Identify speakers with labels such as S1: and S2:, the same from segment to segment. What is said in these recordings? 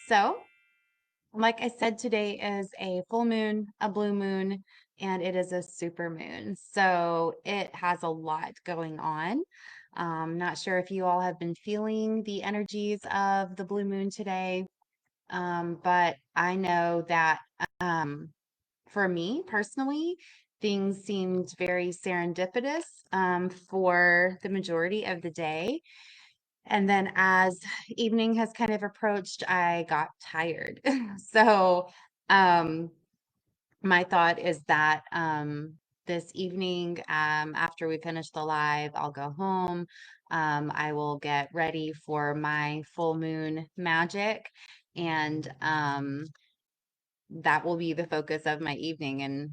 S1: So, like I said, today is a full moon, a blue moon, and it is a super moon. So, it has a lot going on. Not sure if you all have been feeling the energies of the blue moon today, but I know that um, for me personally, things seemed very serendipitous for the majority of the day. And then as evening has kind of approached, I got tired. So, um, my thought is that this evening, after we finish the live, I'll go home. I will get ready for my full moon magic, and that will be the focus of my evening. And,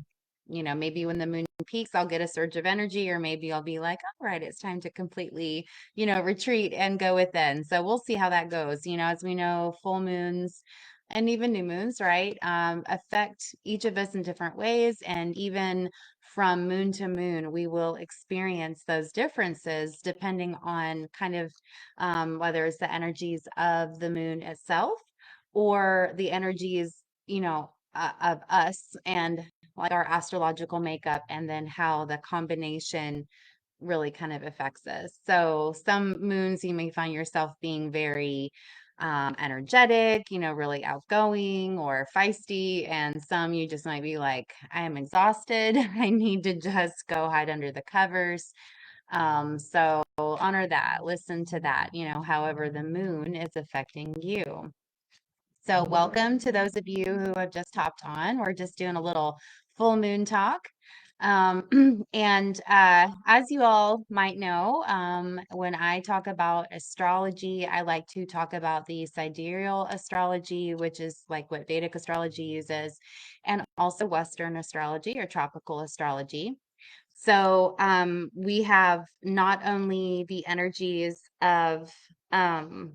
S1: maybe when the moon peaks, I'll get a surge of energy, or maybe I'll be like, all right, it's time to completely, retreat and go within. So we'll see how that goes. As we know, full moons and even new moons, right, affect each of us in different ways. And even from moon to moon, we will experience those differences depending on kind of whether it's the energies of the moon itself or the energies of us and like our astrological makeup, and then how the combination really kind of affects us. So some moons you may find yourself being very energetic, really outgoing or feisty, and some you just might be like, I am exhausted. I need to just go hide under the covers. So honor that, listen to that, however the moon is affecting you. So, welcome to those of you who have just hopped on. We're just doing a little full moon talk. And as you all might know, when I talk about astrology, I like to talk about the sidereal astrology, which is like what Vedic astrology uses, and also Western astrology or tropical astrology. So, we have not only the energies of um,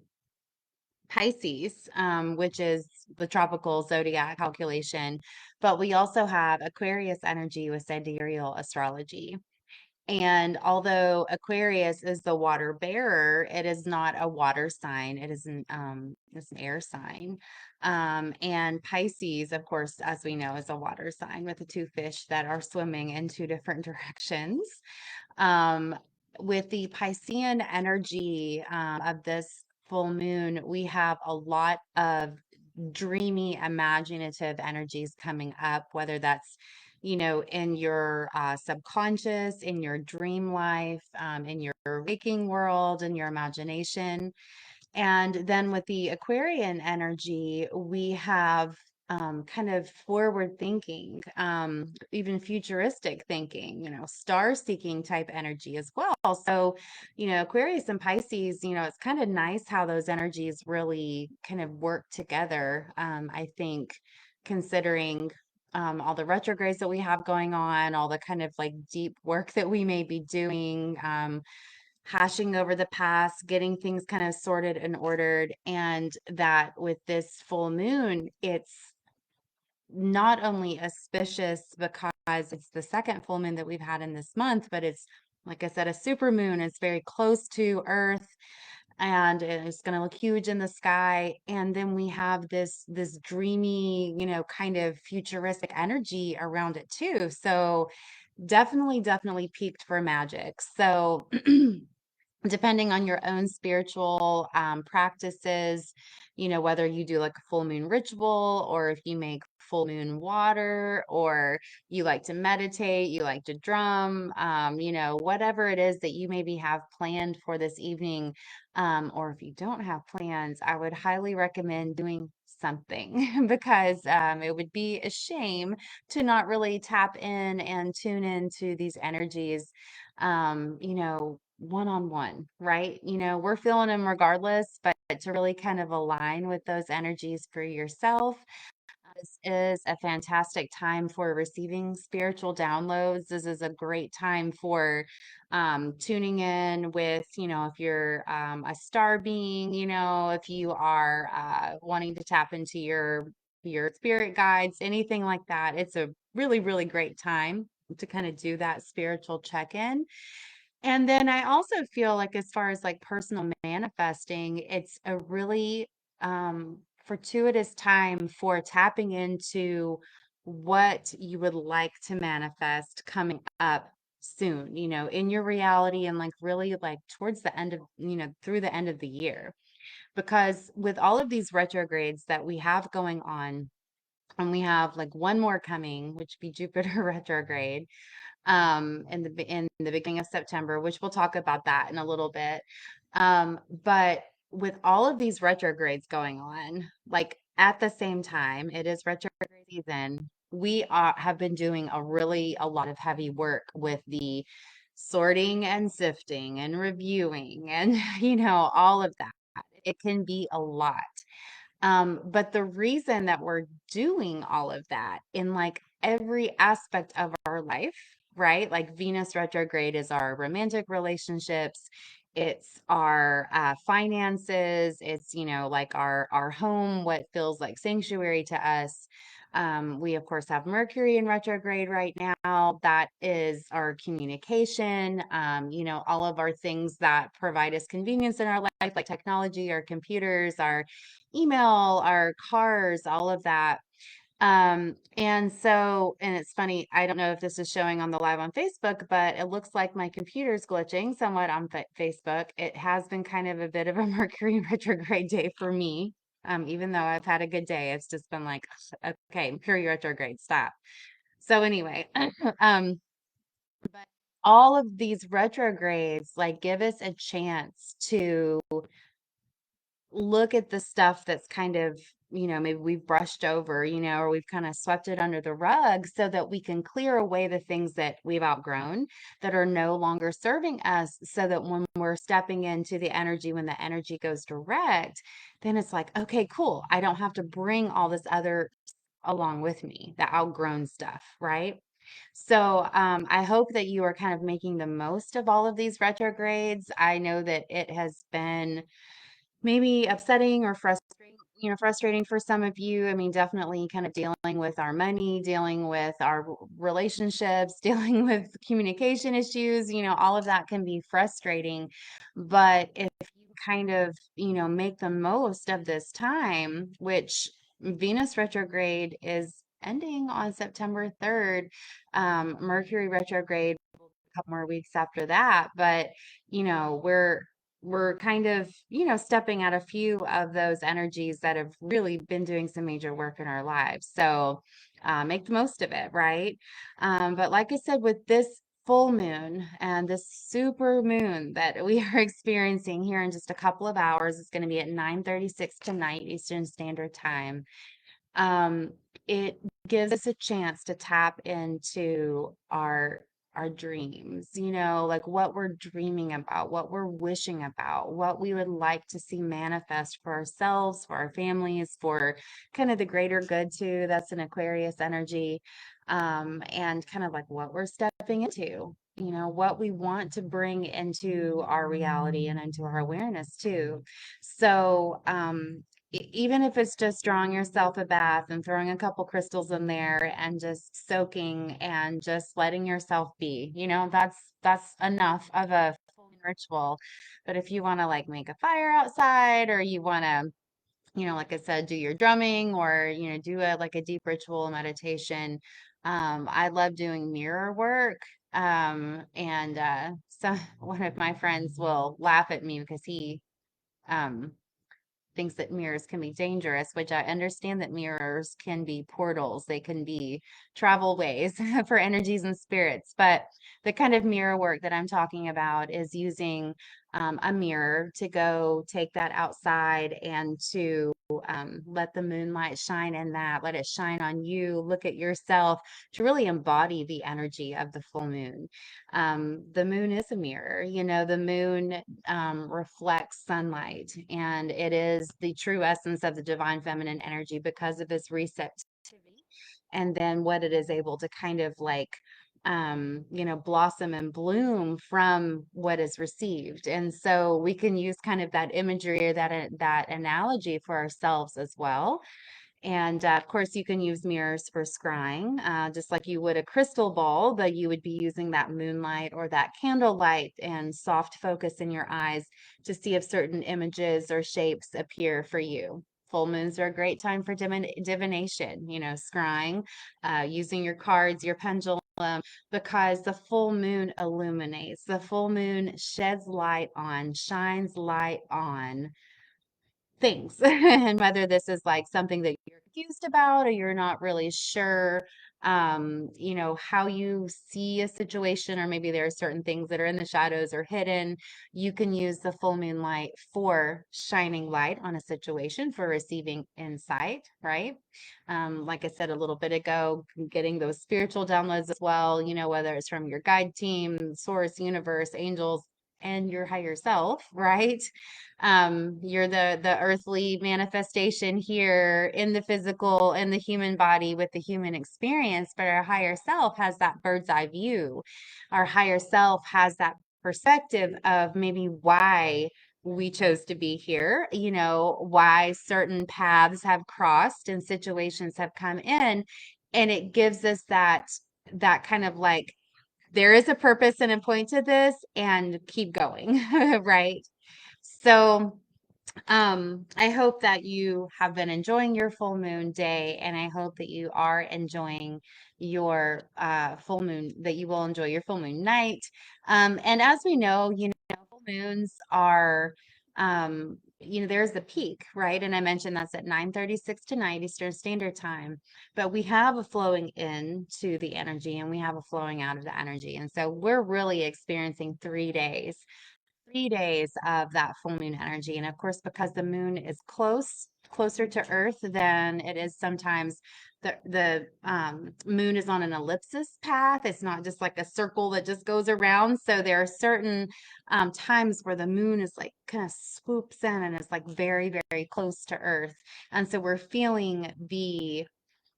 S1: Pisces, which is the tropical zodiac calculation, but we also have Aquarius energy with sidereal astrology. And although Aquarius is the water bearer, it is not a water sign. It's an air sign. And Pisces, of course, as we know, is a water sign with the two fish that are swimming in two different directions. Um, with the Piscean energy of this full moon, we have a lot of dreamy, imaginative energies coming up, whether that's, in your subconscious, in your dream life, in your waking world, in your imagination. And then with the Aquarian energy, we have kind of forward thinking, even futuristic thinking, star seeking type energy as well. So, Aquarius and Pisces, it's kind of nice how those energies really kind of work together. I think considering all the retrogrades that we have going on, all the kind of like deep work that we may be doing. Hashing over the past, getting things kind of sorted and ordered. And that with this full moon, it's not only auspicious because it's the second full moon that we've had in this month, but it's, like I said, a super moon. It's very close to Earth and it's going to look huge in the sky. And then we have this dreamy, kind of futuristic energy around it too. So definitely peaked for magic. So depending on your own spiritual practices, whether you do like a full moon ritual or if you make full moon water or you like to meditate, you like to drum, whatever it is that you maybe have planned for this evening, or if you don't have plans, I would highly recommend doing something because it would be a shame to not really tap in and tune into these energies one on one, right? We're feeling them regardless, but to really kind of align with those energies for yourself. This is a fantastic time for receiving spiritual downloads. This is a great time for tuning in with, if you're a star being, if you are wanting to tap into your spirit guides, anything like that. It's a really great time to kind of do that spiritual check-in. And then I also feel like as far as like personal manifesting, it's a really fortuitous time for tapping into what you would like to manifest coming up soon, in your reality, and like really like towards the end of, through the end of the year. Because with all of these retrogrades that we have going on, and we have like one more coming, which would be Jupiter retrograde, in the beginning of September, which we'll talk about that in a little bit. But with all of these retrogrades going on, like at the same time, it is retrograde season. Have been doing a lot of heavy work with the sorting and sifting and reviewing and all of that. It can be a lot. But the reason that we're doing all of that in like every aspect of our life, right? Like Venus retrograde is our romantic relationships, it's our finances, it's like our home, what feels like sanctuary to us. We of course have Mercury in retrograde right now. That is our communication, all of our things that provide us convenience in our life, like technology, our computers, our email, our cars, all of that. And it's funny, I don't know if this is showing on the live on Facebook, but it looks like my computer's glitching somewhat on Facebook. It has been kind of a bit of a Mercury retrograde day for me. Even though I've had a good day, it's just been like, okay, Mercury retrograde, stop. So anyway, um, but all of these retrogrades like give us a chance to look at the stuff that's kind of, maybe we've brushed over, or we've kind of swept it under the rug so that we can clear away the things that we've outgrown that are no longer serving us. So that when we're stepping into the energy, when the energy goes direct, then it's like, okay, cool. I don't have to bring all this other along with me, the outgrown stuff, right? So I hope that you are kind of making the most of all of these retrogrades. I know that it has been maybe upsetting or frustrating for some of you. I mean, definitely kind of dealing with our money, dealing with our relationships, dealing with communication issues, all of that can be frustrating. But if you kind of, make the most of this time, which Venus retrograde is ending on September 3rd, Mercury retrograde a couple more weeks after that, but we're kind of, stepping at a few of those energies that have really been doing some major work in our lives. So make the most of it, right? But like I said, with this full moon and this super moon that we are experiencing here in just a couple of hours, it's going to be at 9:36 tonight, Eastern Standard Time. um, it gives us a chance to tap into our dreams, like what we're dreaming about, what we're wishing about, what we would like to see manifest for ourselves, for our families, for kind of the greater good too. That's an Aquarius energy. And kind of like what we're stepping into, what we want to bring into our reality and into our awareness too. So, even if it's just drawing yourself a bath and throwing a couple crystals in there and just soaking and just letting yourself be, that's enough of a full ritual. But if you want to like make a fire outside, or you want to, like I said, do your drumming, or do a like a deep ritual meditation. I love doing mirror work. And so one of my friends will laugh at me because he um thinks that mirrors can be dangerous, which I understand that mirrors can be portals, they can be travel ways for energies and spirits. But the kind of mirror work that I'm talking about is using a mirror to go take that outside and to let the moonlight shine in that, let it shine on you, look at yourself, to really embody the energy of the full moon. The moon is a mirror, the moon reflects sunlight, and it is the true essence of the divine feminine energy because of its receptivity, and then what it is able to kind of like blossom and bloom from what is received. And so we can use kind of that imagery, or that analogy for ourselves as well. And of course, you can use mirrors for scrying, just like you would a crystal ball, but you would be using that moonlight or that candlelight and soft focus in your eyes to see if certain images or shapes appear for you. Full moons are a great time for divination, scrying, using your cards, your pendulum, because the full moon illuminates. The full moon sheds light on, shines light on things. And whether this is like something that you're confused about or you're not really sure, how you see a situation, or maybe there are certain things that are in the shadows or hidden, you can use the full moon light for shining light on a situation, for receiving insight, right? Like I said a little bit ago, getting those spiritual downloads as well, whether it's from your guide team, source, universe, angels, and your higher self, right? You're the earthly manifestation here in the physical, in the human body with the human experience, but our higher self has that bird's eye view. Our higher self has that perspective of maybe why we chose to be here, why certain paths have crossed and situations have come in, and it gives us that kind of like, there is a purpose and a point to this, and keep going. Right? So I hope that you have been enjoying your full moon day, and I hope that you are enjoying your full moon, that you will enjoy your full moon night. And as we know, full moons are, there's the peak, right? And I mentioned that's at 9:36 to 9 Eastern Standard Time, but we have a flowing in to the energy and we have a flowing out of the energy. And so we're really experiencing 3 days of that full moon energy. And of course, because the moon is closer to Earth than it is sometimes, the moon is on an ellipsis path. It's not just like a circle that just goes around. So there are certain times where the moon is like kind of swoops in and is like very, very close to Earth. And so we're feeling the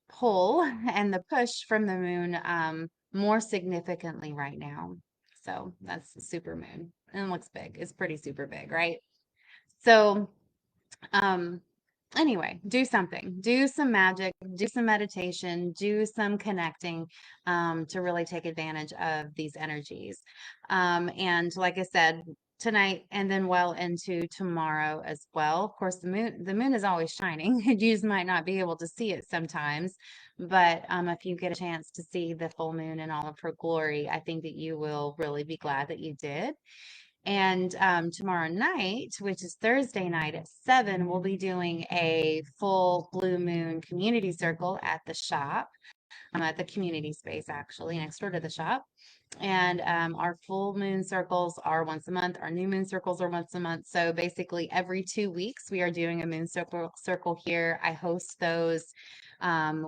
S1: pull and the push from the moon more significantly right now. So that's the super moon. And it looks big. It's pretty super big, right? So, um, anyway, do something. Do some magic, do some meditation, do some connecting to really take advantage of these energies. And like I said, tonight and then well into tomorrow as well. Of course, the moon is always shining. You just might not be able to see it sometimes, but if you get a chance to see the full moon in all of her glory, I think that you will really be glad that you did. And tomorrow night, which is Thursday night at 7, we'll be doing a full blue moon community circle at the shop, at the community space, actually, next door to the shop. And our full moon circles are once a month. Our new moon circles are once a month. So basically, every 2 weeks, we are doing a moon circle here. I host those.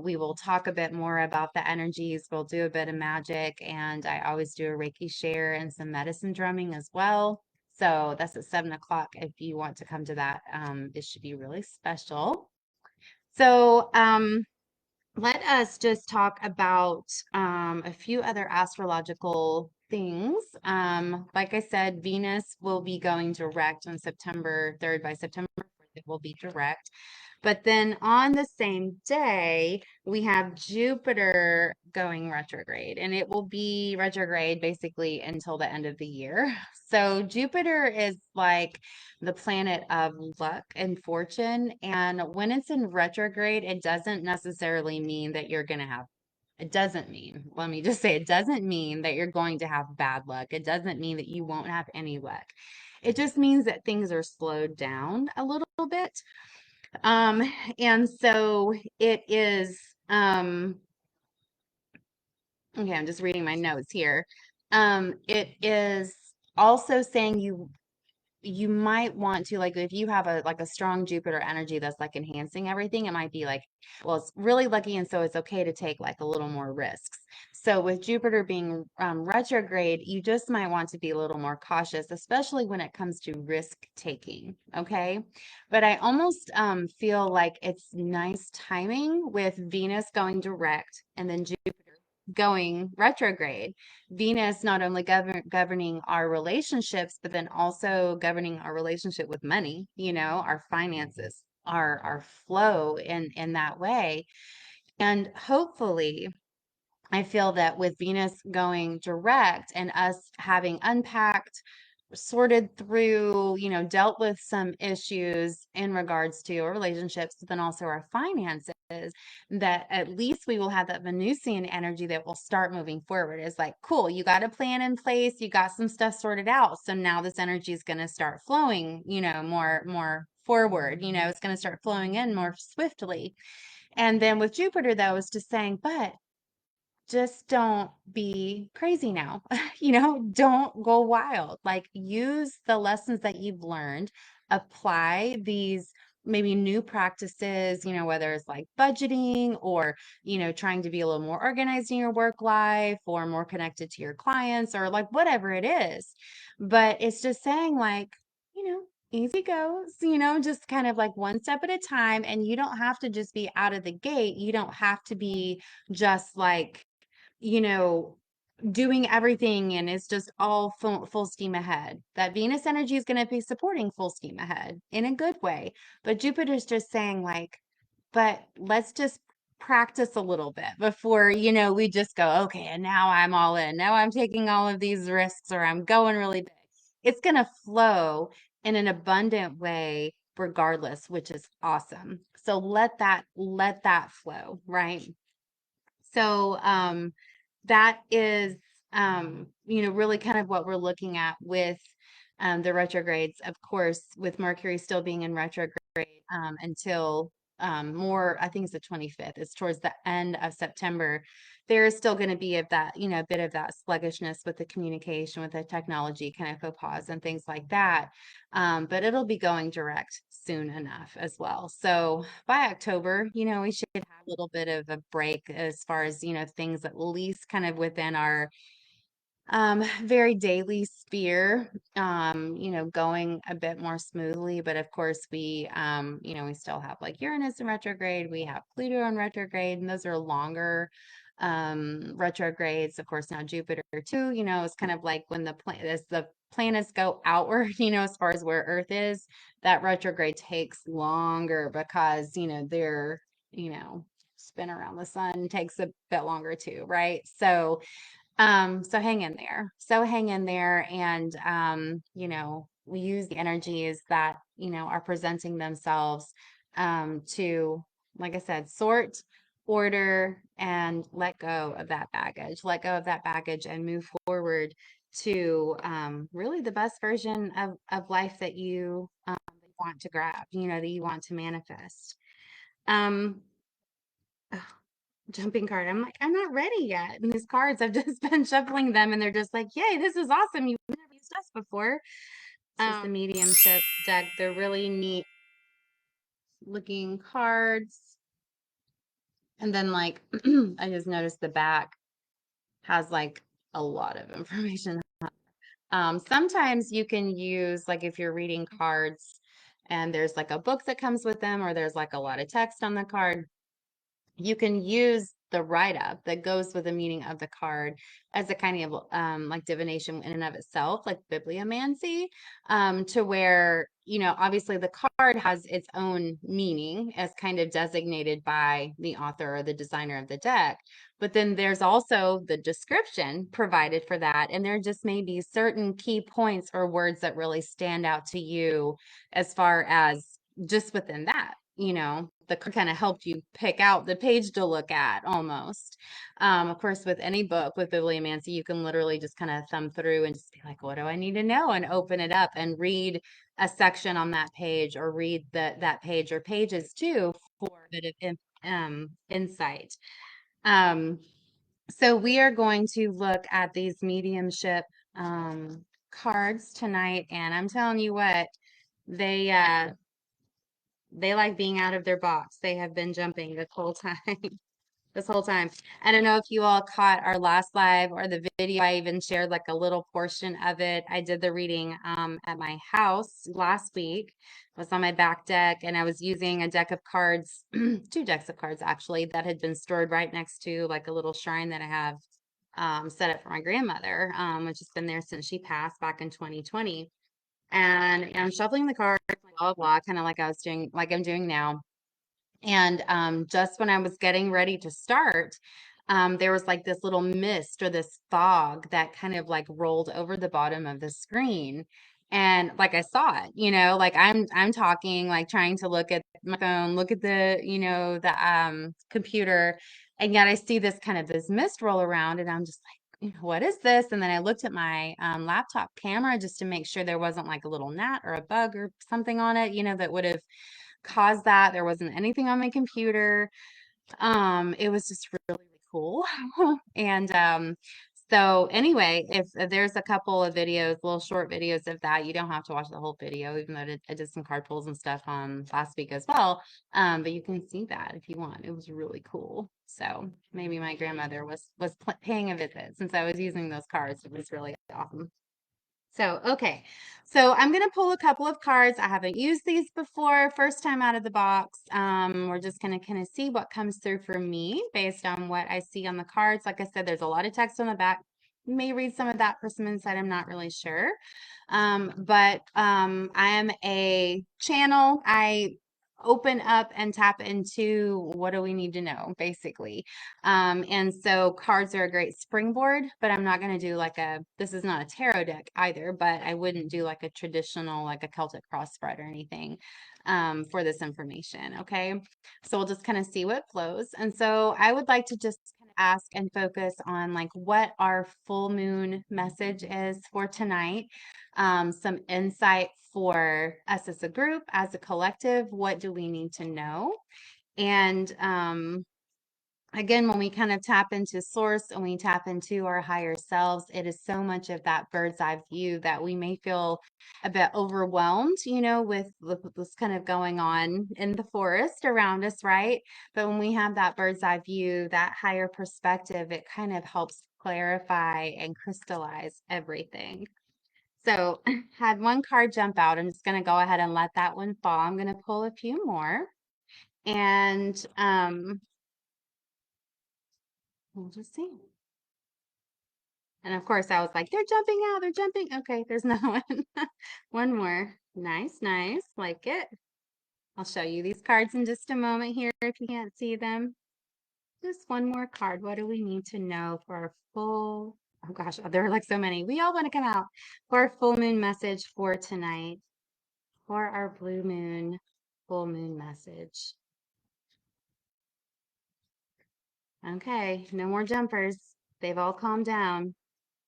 S1: We will talk a bit more about the energies. We'll do a bit of magic, and I always do a Reiki share and some medicine drumming as well. So that's at 7 o'clock. If you want to come to that, it should be really special. So, let us just talk about a few other astrological things. Like I said, Venus will be going direct on September 3rd. By September 4th, it will be direct. But then on the same day, we have Jupiter going retrograde, and it will be retrograde basically until the end of the year. So Jupiter is like the planet of luck and fortune. And when it's in retrograde, it doesn't necessarily mean that you're going to have, it doesn't mean, let me just say, it doesn't mean that you're going to have bad luck. It doesn't mean that you won't have any luck. It just means that things are slowed down a little bit. Um, and so it is, okay, I'm just reading my notes here. It is also saying you might want to, like, if you have a strong Jupiter energy that's like enhancing everything, it might be like, well, it's really lucky, and so it's okay to take like a little more risks. So with Jupiter being retrograde, you just might want to be a little more cautious, especially when it comes to risk taking. Okay, but I almost feel like it's nice timing with Venus going direct and then Jupiter going retrograde. Venus not only governing our relationships, but then also governing our relationship with money, our finances, our flow in that way. And hopefully, I feel that with Venus going direct and us having unpacked, sorted through, dealt with some issues in regards to our relationships, but then also our finances, that at least we will have that Venusian energy that will start moving forward. It's like, cool, you got a plan in place, you got some stuff sorted out. So now this energy is going to start flowing, more forward, it's going to start flowing in more swiftly. And then with Jupiter, though, is just saying, but just don't be crazy now. Don't go wild. Like, use the lessons that you've learned, apply these maybe new practices, whether it's like budgeting or, trying to be a little more organized in your work life or more connected to your clients or like whatever it is. But it's just saying, like, easy goes, just kind of like one step at a time. And you don't have to just be out of the gate. You don't have to be just like, you know, doing everything and it's just all full steam ahead. That Venus energy is going to be supporting full steam ahead in a good way. But Jupiter's just saying, like, but let's just practice a little bit before, we just go, okay, and now I'm all in. Now I'm taking all of these risks or I'm going really big. It's going to flow in an abundant way regardless, which is awesome. So let that flow, right? So that is, really kind of what we're looking at with the retrogrades. Of course, with Mercury still being in retrograde until more, I think it's the 25th. It's towards the end of September. There is still going to be of that, a bit of that sluggishness with the communication, with the technology, kind of faux pas and things like that. But it'll be going direct soon enough as well. So by October, we should have a little bit of a break as far as, things at least kind of within our very daily sphere, going a bit more smoothly. But of course, we still have like Uranus in retrograde, we have Pluto in retrograde, and those are longer retrogrades. Of course, now Jupiter too, it's kind of like when as the planets go outward, as far as where Earth is, that retrograde takes longer because, they're, spin around the sun takes a bit longer too, right? So hang in there. So hang in there and we use the energies that, are presenting themselves to, like I said, sort, order, and let go of that baggage. Let go of that baggage and move forward to really the best version of life that you want to grab, that you want to manifest. Um, jumping card. I'm like, I'm not ready yet. And these cards, I've just been shuffling them and they're just like, yay, this is awesome. You've never used this before. This is the mediumship deck. They're really neat looking cards. And then like I just noticed the back has like a lot of information. Sometimes you can use like if you're reading cards and there's like a book that comes with them or there's like a lot of text on the card, you can use the write-up that goes with the meaning of the card as a kind of like divination in and of itself, like bibliomancy, to where, obviously the card has its own meaning as kind of designated by the author or the designer of the deck. But then there's also the description provided for that. And there just may be certain key points or words that really stand out to you as far as just within that, the kind of helped you pick out the page to look at almost. Of course, with any book with bibliomancy, you can literally just kind of thumb through and just be like, what do I need to know? And open it up and read a section on that page or read that page or pages too for a bit of insight. So we are going to look at these mediumship cards tonight, and I'm telling you what, they like being out of their box. They have been jumping this whole time. This whole time. I don't know if you all caught our last live or the video. I even shared like a little portion of it. I did the reading at my house last week. I was on my back deck and I was using a deck of cards, two decks of cards actually, that had been stored right next to like a little shrine that I have set up for my grandmother, which has been there since she passed back in 2020. And I'm shuffling the cards, blah, blah, blah, kind of like I was doing, like I'm doing now. And just when I was getting ready to start, there was like this little mist or this fog that kind of like rolled over the bottom of the screen. And like I saw it, like I'm talking, like trying to look at my phone, look at the, the computer, and yet I see this mist roll around, and I'm just like, what is this? And then I looked at my laptop camera just to make sure there wasn't like a little gnat or a bug or something on it, that would have caused that. There wasn't anything on my computer. It was just really, really cool. And so anyway, if there's a couple of videos, little short videos of that, you don't have to watch the whole video, even though I did some card pulls and stuff last week as well. But you can see that if you want. It was really cool. So maybe my grandmother was paying a visit since I was using those cards. It was really awesome. So, okay. So I'm going to pull a couple of cards. I haven't used these before, first time out of the box. We're just going to kind of see what comes through for me based on what I see on the cards. Like I said, there's a lot of text on the back. You may read some of that for some insight. I'm not really sure. But I am a channel. I open up and tap into what do we need to know, basically. And so cards are a great springboard, but I'm not going to do this is not a tarot deck either, but I wouldn't do like a traditional, like a Celtic cross spread or anything for this information. Okay. So we'll just kind of see what flows. And so I would like to just kind of ask and focus on like what our full moon message is for tonight. Some insight for us as a group, as a collective. What do we need to know? And again, when we kind of tap into source and we tap into our higher selves, it is so much of that bird's eye view that we may feel a bit overwhelmed, with what's kind of going on in the forest around us, right? But when we have that bird's eye view, that higher perspective, it kind of helps clarify and crystallize everything. So had one card jump out. I'm just going to go ahead and let that one fall. I'm going to pull a few more, and we'll just see. And of course, I was like, they're jumping out. They're jumping. Okay, there's another one. One more. Nice, nice. Like it. I'll show you these cards in just a moment here if you can't see them. Just one more card. What do we need to know for our full? Oh gosh, there are like so many. We all want to come out for our full moon message for tonight, for our blue moon, full moon message. Okay, no more jumpers. They've all calmed down.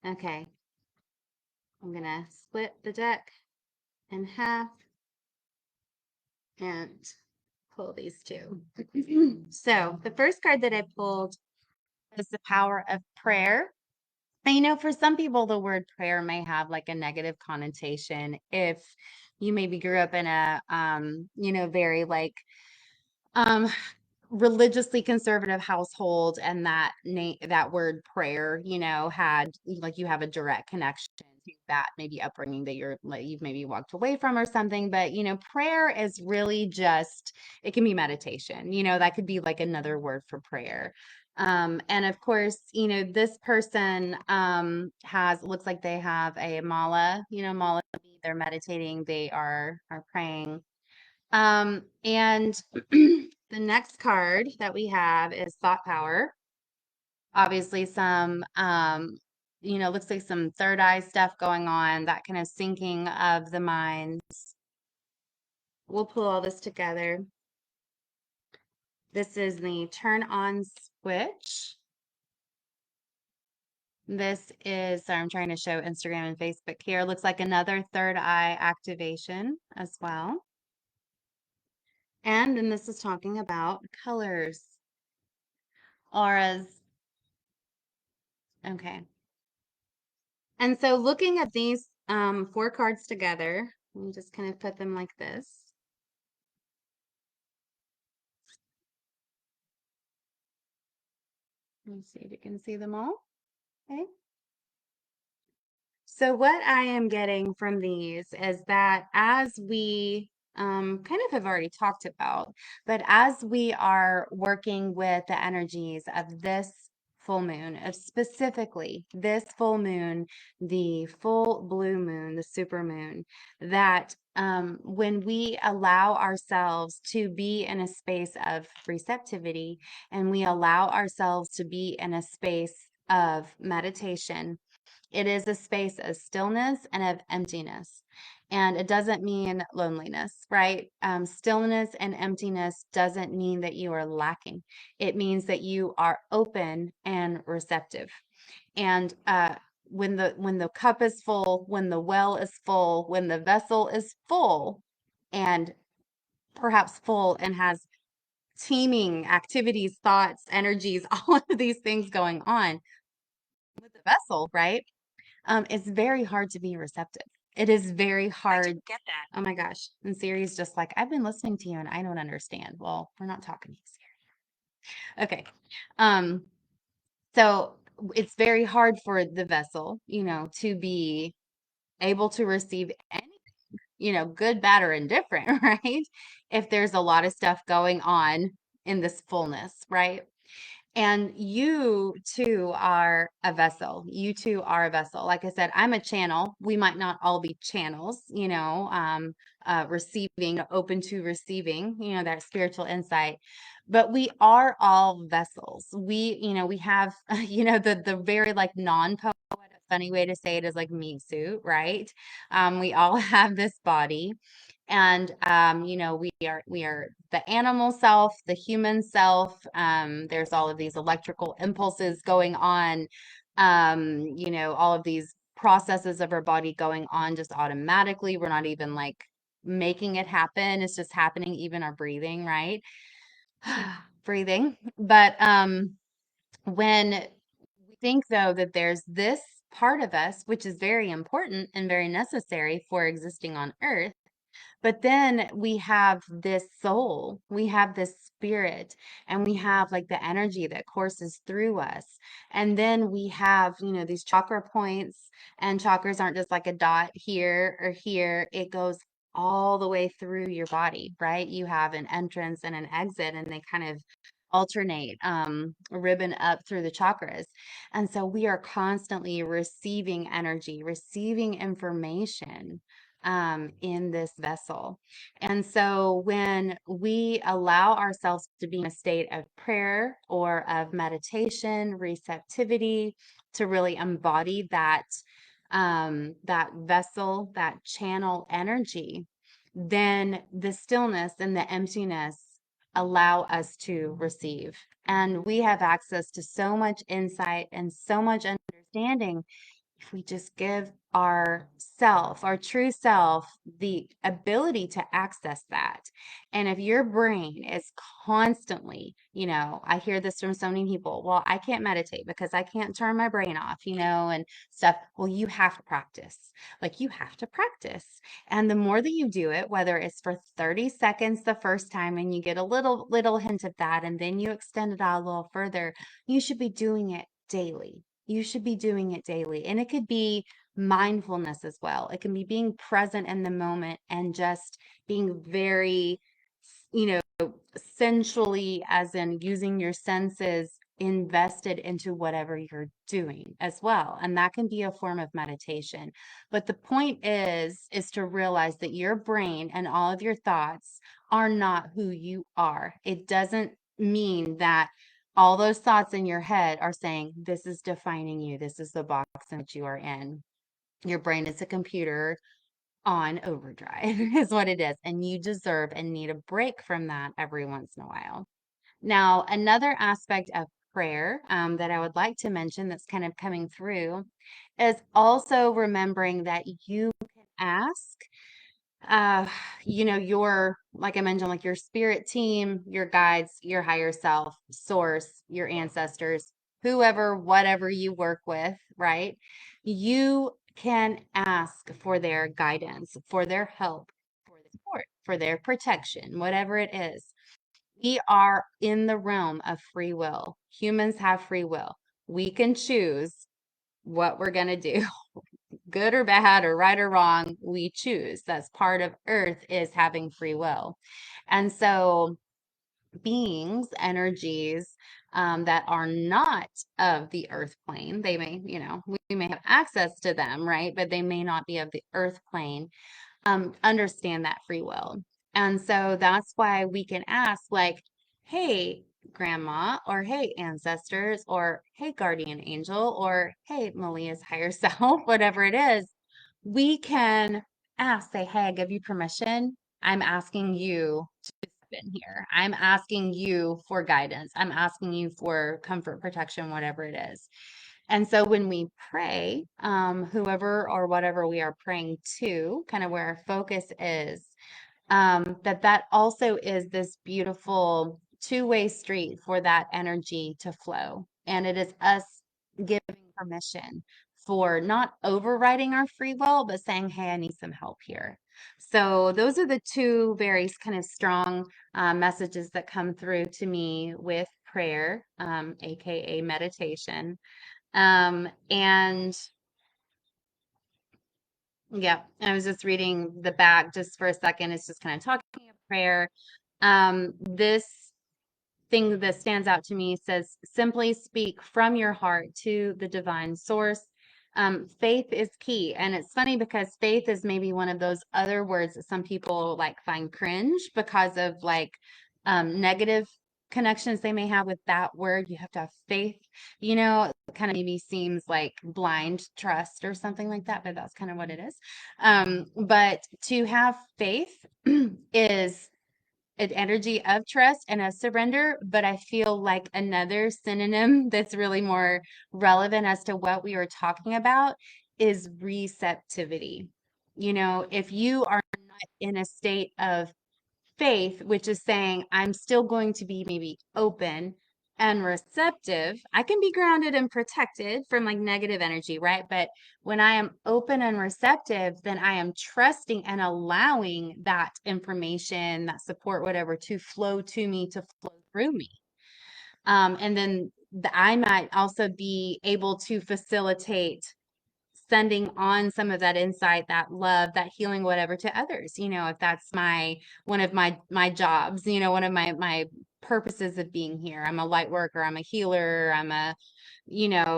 S1: Okay, I'm gonna split the deck in half and pull these two. So the first card that I pulled is the power of prayer. And for some people, the word prayer may have like a negative connotation if you maybe grew up in a, very like um religiously conservative household, and that word prayer had like you have a direct connection to that maybe upbringing that you've maybe walked away from or something. But prayer is really just, it can be meditation. That could be like another word for prayer. And of course, this person looks like they have a mala. Mala, they're meditating, they are praying. And the next card that we have is thought power. Obviously, some, looks like some third eye stuff going on, that kind of syncing of the minds. We'll pull all this together. This is the turn on switch. This is, sorry, I'm trying to show Instagram and Facebook here. Looks like another third eye activation as well. And then this is talking about colors, auras. Okay. And so looking at these four cards together, let me just kind of put them like this. Let me see if you can see them all. Okay. So what I am getting from these is that as we kind of have already talked about, but as we are working with the energies of this full moon, of specifically this full moon, the full blue moon, the super moon, that when we allow ourselves to be in a space of receptivity and we allow ourselves to be in a space of meditation, it is a space of stillness and of emptiness. And it doesn't mean loneliness, right? Stillness and emptiness doesn't mean that you are lacking. It means that you are open and receptive. And when the cup is full, when the well is full, when the vessel is full, and perhaps full and has teeming activities, thoughts, energies, all of these things going on with the vessel, right? It's very hard to be receptive. It is very
S2: I
S1: hard.
S2: do get that.
S1: Oh my gosh. And Siri's just like, I've been listening to you and I don't understand. Well, we're not talking to you, Siri. Okay. Um, so it's very hard for the vessel, to be able to receive any, good, bad, or indifferent, right? If there's a lot of stuff going on in this fullness, right? And you too are a vessel. You too are a vessel. Like I said, I'm a channel. We might not all be channels, receiving, open to receiving, that spiritual insight. But we are all vessels. We have, the very like non-poetic, funny way to say it is like meat suit, right? We all have this body. And we are the animal self, the human self. There's all of these electrical impulses going on, all of these processes of our body going on just automatically. We're not even like making it happen. It's just happening, even our breathing, right? Breathing. But when we think though that there's this part of us which is very important and very necessary for existing on earth, but then we have this soul, we have this spirit, and we have like the energy that courses through us. And then we have, these chakra points, and chakras aren't just like a dot here or here. It goes all the way through your body, right? You have an entrance and an exit, and they kind of alternate, ribbon up through the chakras. And so we are constantly receiving energy, receiving information in this vessel. And so when we allow ourselves to be in a state of prayer or of meditation, receptivity, to really embody that vessel, that channel energy, then the stillness and the emptiness allow us to receive. And we have access to so much insight and so much understanding if we just give our self, our true self, the ability to access that. And if your brain is constantly, I hear this from so many people, well, I can't meditate because I can't turn my brain off, and stuff. Well, you have to practice. Like you have to practice. And the more that you do it, whether it's for 30 seconds the first time and you get a little hint of that, and then you extend it out a little further, you should be doing it daily. You should be doing it daily. And it could be mindfulness as well. It can be being present in the moment and just being very, sensually, as in using your senses, invested into whatever you're doing as well. And that can be a form of meditation. But the point is to realize that your brain and all of your thoughts are not who you are. It doesn't mean that all those thoughts in your head are saying, this is defining you. This is the box in which you are in. Your brain is a computer on overdrive, is what it is. And you deserve and need a break from that every once in a while. Now, another aspect of prayer that I would like to mention that's kind of coming through is also remembering that you can ask uh your, like I mentioned, like your spirit team, your guides, your higher self, source, your ancestors, whoever, whatever you work with, right? You can ask for their guidance, for their help, for their support, for their protection, whatever it is. We are in the realm of free will. Humans have free will. We can choose what we're going to do. Good or bad or right or wrong, we choose. That's part of earth, is having free will. And so beings, energies, that are not of the earth plane. They may, we may have access to them, right? But they may not be of the earth plane, understand that free will. And so that's why we can ask, like, hey, grandma, or hey, ancestors, or hey, guardian angel, or hey, Meleah's higher self, whatever it is, we can ask, say, hey, I give you permission. I'm asking you to step in here. I'm asking you for guidance. I'm asking you for comfort, protection, whatever it is. And so when we pray, whoever or whatever we are praying to, kind of where our focus is, that also is this beautiful two-way street for that energy to flow. And it is us giving permission for not overriding our free will, but saying, hey, I need some help here. So those are the two very kind of strong messages that come through to me with prayer, aka meditation. And yeah, I was just reading the back just for a second. It's just kind of talking of prayer. This thing that stands out to me says, simply speak from your heart to the divine source. Faith is key. And it's funny because faith is maybe one of those other words that some people like find cringe because of like negative connections they may have with that word. You have to have faith, it kind of maybe seems like blind trust or something like that, but that's kind of what it is. But to have faith is an energy of trust and a surrender, but I feel like another synonym that's really more relevant as to what we were talking about is receptivity. If you are not in a state of faith, which is saying I'm still going to be maybe open and receptive. I can be grounded and protected from like negative energy, right? But when I am open and receptive, then I am trusting and allowing that information, that support, whatever, to flow to me, to flow through me. And then I might also be able to facilitate sending on some of that insight, that love, that healing, whatever, to others. If that's one of my jobs, one of my purposes of being here. I'm a light worker, I'm a healer, I'm a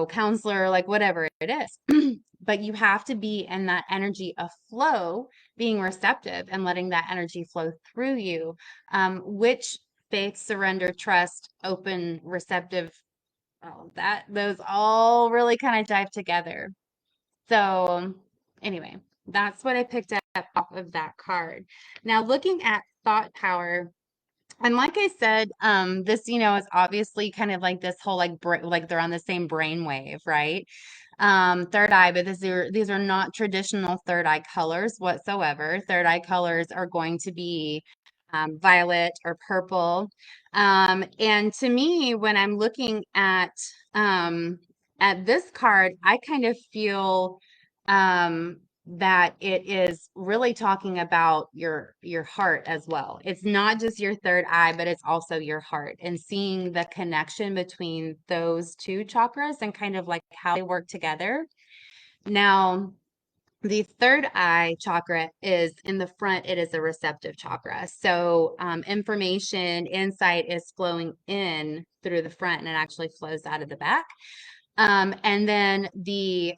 S1: counselor, like whatever it is. But you have to be in that energy of flow, being receptive and letting that energy flow through you, which faith, surrender, trust, open, receptive, that those all really kind of dive together. So anyway, that's what I picked up off of that card. Now looking at thought power, and like I said, this, is obviously kind of like this whole like they're on the same brain wave, right? Third eye, but these are not traditional third eye colors whatsoever. Third eye colors are going to be violet or purple. And to me, when I'm looking at this card, I kind of feel that it is really talking about your heart as well. It's not just your third eye, but it's also your heart, and seeing the connection between those two chakras and kind of like how they work together. Now, the third eye chakra is in the front. It is a receptive chakra. So information, insight is flowing in through the front, and it actually flows out of the back. And then the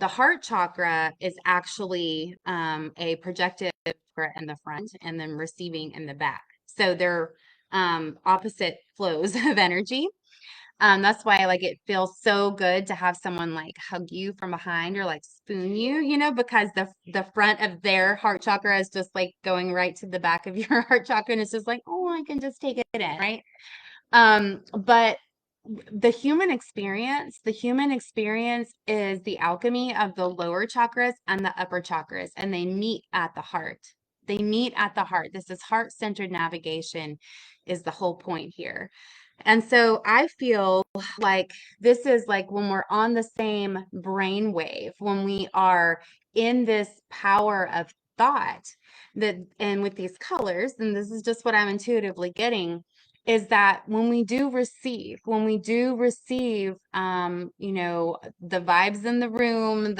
S1: heart chakra is actually a projective chakra in the front, and then receiving in the back. So they're opposite flows of energy. That's why like it feels so good to have someone like hug you from behind or like spoon you, because the front of their heart chakra is just like going right to the back of your heart chakra, and it's just like, oh, I can just take it in, right? But the human experience is the alchemy of the lower chakras and the upper chakras, and they meet at the heart. They meet at the heart. This is heart-centered navigation is the whole point here. And so I feel like this is like when we're on the same brain wave, when we are in this power of thought, that, and with these colors, and this is just what I'm intuitively getting, is that when we do receive, the vibes in the room,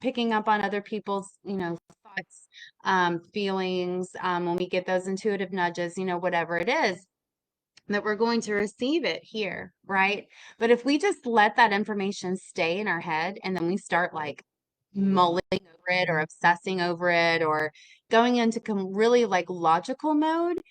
S1: picking up on other people's, thoughts, feelings, when we get those intuitive nudges, whatever it is, that we're going to receive it here, right? But if we just let that information stay in our head and then we start like mulling over it or obsessing over it or going into really like logical mode,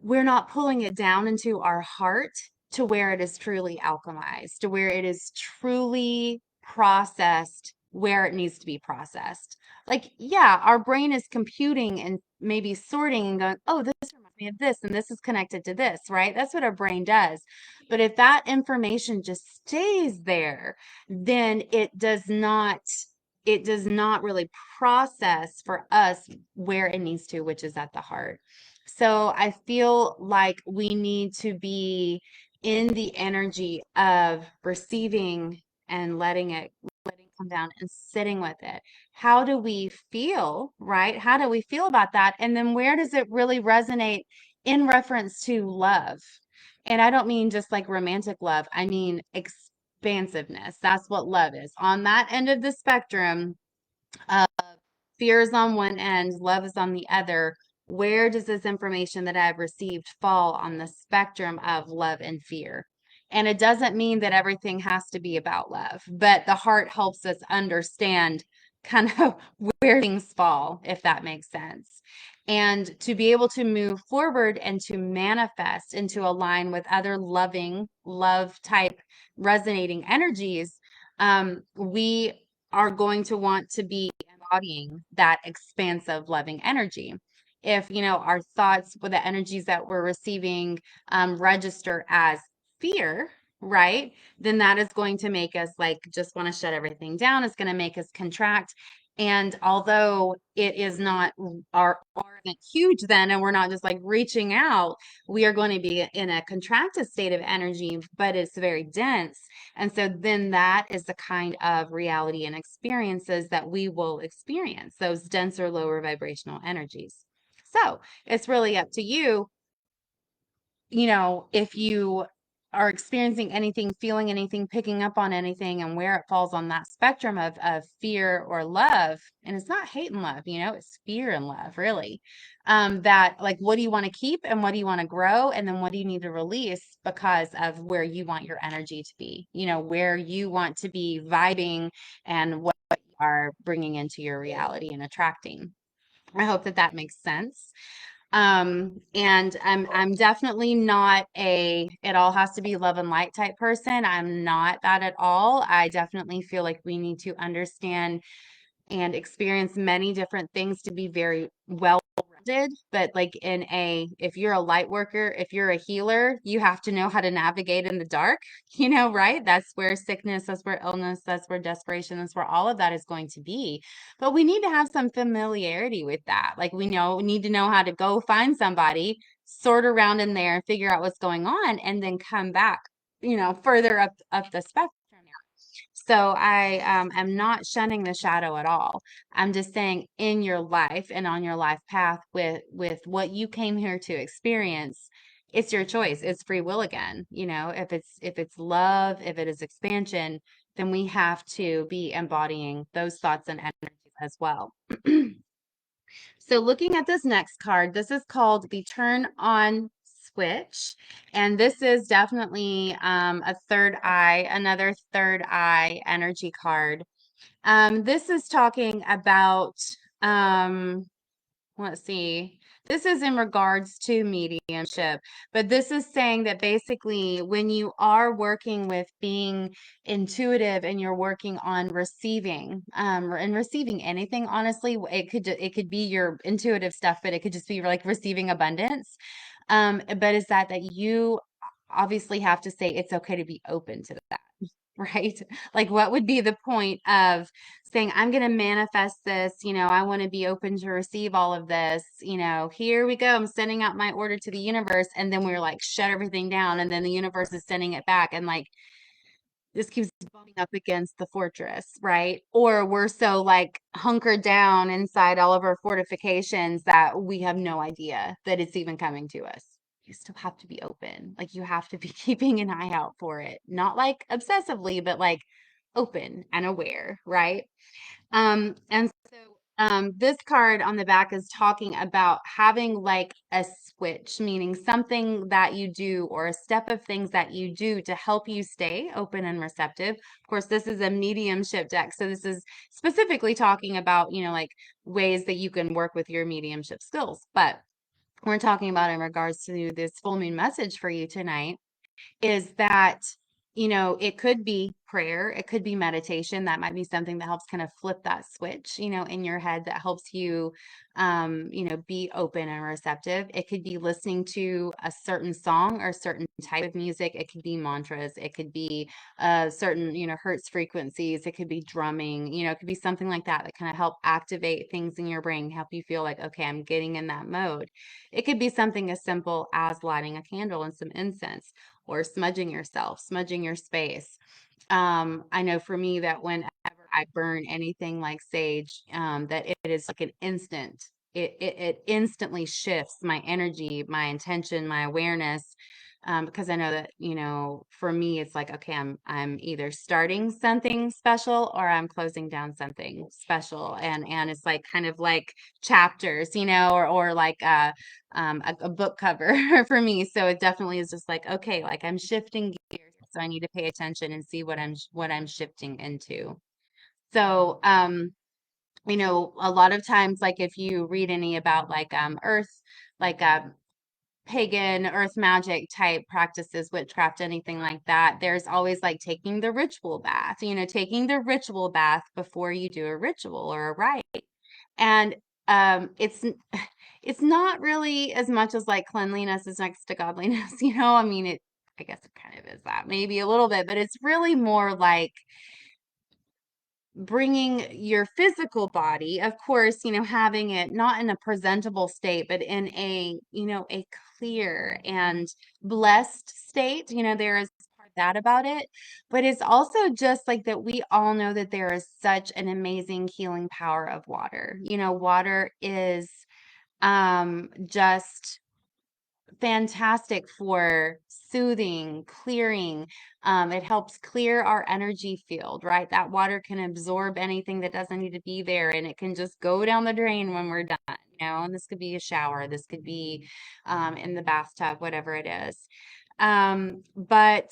S1: we're not pulling it down into our heart to where it is truly alchemized, to where it is truly processed where it needs to be processed. Like, yeah, our brain is computing and maybe sorting and going, oh, this reminds me of this, and this is connected to this, right? That's what our brain does. But if that information just stays there, then it does not really process for us where it needs to, which is at the heart. So I feel like we need to be in the energy of receiving and letting come down and sitting with it. How do we feel, right? How do we feel about that? And then where does it really resonate in reference to love? And I don't mean just like romantic love, I mean expansiveness. That's what love is. On that end of the spectrum, fear is on one end, love is on the other. Where does this information that I've received fall on the spectrum of love and fear? And it doesn't mean that everything has to be about love, but the heart helps us understand kind of where things fall, if that makes sense. And to be able to move forward and to manifest and to align with other loving, love type resonating energies, we are going to want to be embodying that expansive, loving energy. If, our thoughts with the energies that we're receiving register as fear, right? Then that is going to make us like just want to shut everything down. It's going to make us contract. And although it is not our isn't huge then, and we're not just like reaching out, we are going to be in a contracted state of energy, but it's very dense. And so then that is the kind of reality and experiences that we will experience, those denser, lower vibrational energies. So it's really up to you, if you are experiencing anything, feeling anything, picking up on anything, and where it falls on that spectrum of fear or love. And it's not hate and love, it's fear and love, really. That like, what do you want to keep and what do you want to grow? And then what do you need to release because of where you want your energy to be, where you want to be vibing and what you are bringing into your reality and attracting. I hope that that makes sense. And I'm definitely not it all has to be love and light type person. I'm not that at all. I definitely feel like we need to understand and experience many different things to be very well rounded. But like if you're a light worker, if you're a healer, you have to know how to navigate in the dark, right? That's where sickness, that's where illness, that's where desperation, that's where all of that is going to be. But we need to have some familiarity with that. Like we need to know how to go find somebody, sort around in there, figure out what's going on, and then come back, further up the spectrum. So I am not shunning the shadow at all. I'm just saying in your life and on your life path with what you came here to experience, it's your choice. It's free will again. If it's love, if it is expansion, then we have to be embodying those thoughts and energies as well. So looking at this next card, this is called the Turn On Switch. And this is definitely another third eye energy card. This is talking about, um, let's see, this is in regards to mediumship, but this is saying that basically when you are working with being intuitive and you're working on receiving, and receiving anything, honestly, it could be your intuitive stuff, but it could just be like receiving abundance. But is that you obviously have to say it's okay to be open to that. Right? Like, what would be the point of saying, I'm going to manifest this? I want to be open to receive all of this. Here we go. I'm sending out my order to the universe. And then we're like, shut everything down. And then the universe is sending it back. And like, this keeps bumping up against the fortress, right? Or we're so like hunkered down inside all of our fortifications that we have no idea that it's even coming to us. You still have to be open. Like you have to be keeping an eye out for it. Not like obsessively, but like open and aware, right? And so This card on the back is talking about having like a switch, meaning something that you do or a step of things that you do to help you stay open and receptive. Of course, this is a mediumship deck, so this is specifically talking about, like ways that you can work with your mediumship skills. But we're talking about in regards to this full moon message for you tonight is that, it could be prayer, it could be meditation. That might be something that helps kind of flip that switch, in your head that helps you, be open and receptive. It could be listening to a certain song or certain type of music. It could be mantras. It could be certain, hertz frequencies. It could be drumming, it could be something like that that kind of help activate things in your brain, help you feel like, okay, I'm getting in that mode. It could be something as simple as lighting a candle and some incense or smudging yourself, smudging your space. I know for me that whenever I burn anything like sage, that it is like an instant. It instantly shifts my energy, my intention, my awareness. Because I know that, for me, it's like, okay, I'm either starting something special or I'm closing down something special. And it's like kind of like chapters, or like a book cover for me. So it definitely is just like, okay, like I'm shifting gears, so I need to pay attention and see what I'm shifting into. So, a lot of times, like if you read any about like earth, like pagan earth magic type practices, witchcraft, anything like that, there's always like taking the ritual bath, taking the ritual bath before you do a ritual or a rite. And it's not really as much as like cleanliness is next to godliness, I mean, I guess it kind of is that maybe a little bit, but it's really more like bringing your physical body, of course, having it not in a presentable state, but in a clear and blessed state. There is part of that about it, but it's also just like that we all know that there is such an amazing healing power of water. Water is just fantastic for soothing, clearing. It helps clear our energy field, right? That water can absorb anything that doesn't need to be there and it can just go down the drain when we're done, and this could be a shower, this could be in the bathtub, whatever it is. But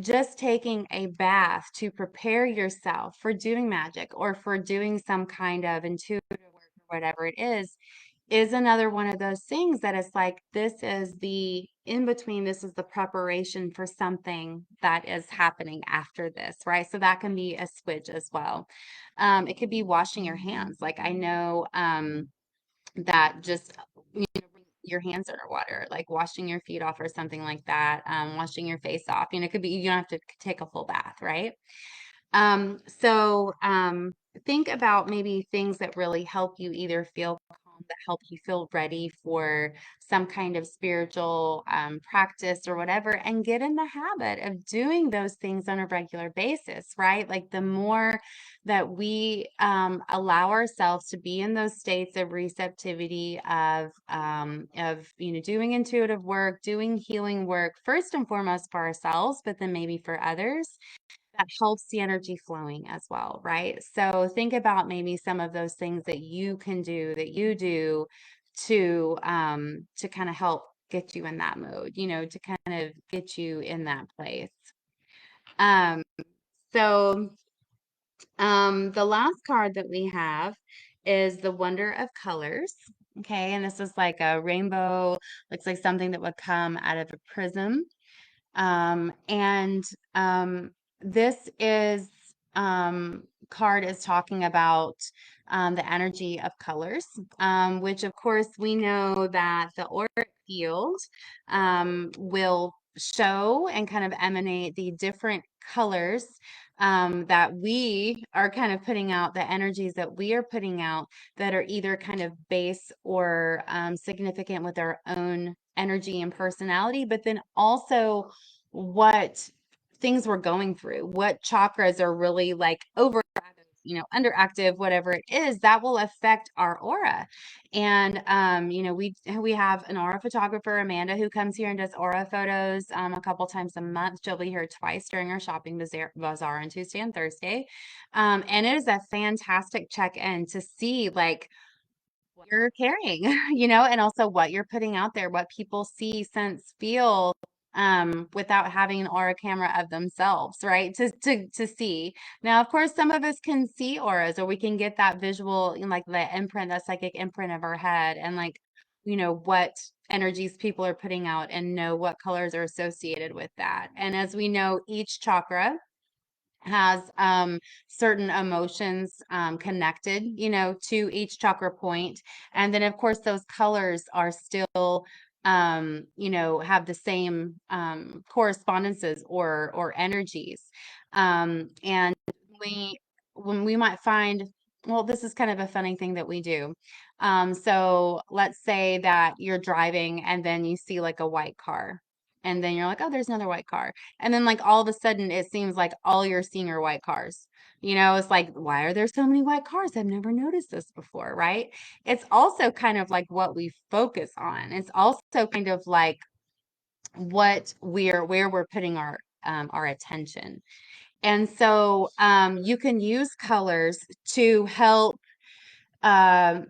S1: just taking a bath to prepare yourself for doing magic or for doing some kind of intuitive work or whatever it is another one of those things that is like, this is the in between, this is the preparation for something that is happening after this, right? So that can be a switch as well. It could be washing your hands. Like I know that just, your hands underwater, like washing your feet off or something like that, washing your face off. It could be, you don't have to take a full bath, right? So think about maybe things that really help you either feel calm, that help you feel ready for some kind of spiritual practice or whatever, and get in the habit of doing those things on a regular basis, right? Like the more that we allow ourselves to be in those states of receptivity, of doing intuitive work, doing healing work, first and foremost for ourselves, but then maybe for others, that helps the energy flowing as well, right? So think about maybe some of those things that you can do, that you do to kind of help get you in that mode, to kind of get you in that place. Um, so the last card that we have is the Wonder of Colors. Okay, and this is like a rainbow, looks like something that would come out of a prism. And this is card is talking about the energy of colors, which of course we know that the auric field will show and kind of emanate the different colors that we are kind of putting out, the energies that we are putting out that are either kind of base or significant with our own energy and personality, but then also what things we're going through, what chakras are really like over underactive, whatever it is, that will affect our aura. And we have an aura photographer, Amanda, who comes here and does aura photos a couple times a month. She'll be here twice during our shopping bazaar on Tuesday and Thursday. And it is a fantastic check-in to see like what you're carrying, and also what you're putting out there, what people see, sense, feel, without having an aura camera of themselves, right? To see. Now, of course, some of us can see auras, or we can get that visual, like the imprint, that psychic imprint of our head, and like, what energies people are putting out, and know what colors are associated with that. And as we know, each chakra has certain emotions connected, to each chakra point. And then, of course, those colors are still, have the same correspondences or energies. And we, when we might find, well, this is kind of a funny thing that we do. So let's say that you're driving and then you see like a white car. And then you're like, oh, there's another white car. And then, like, all of a sudden, it seems like all you're seeing are white cars. It's like, why are there so many white cars? I've never noticed this before, right? It's also kind of like what we focus on. It's also kind of like where we're putting our attention. And so, you can use colors to help um,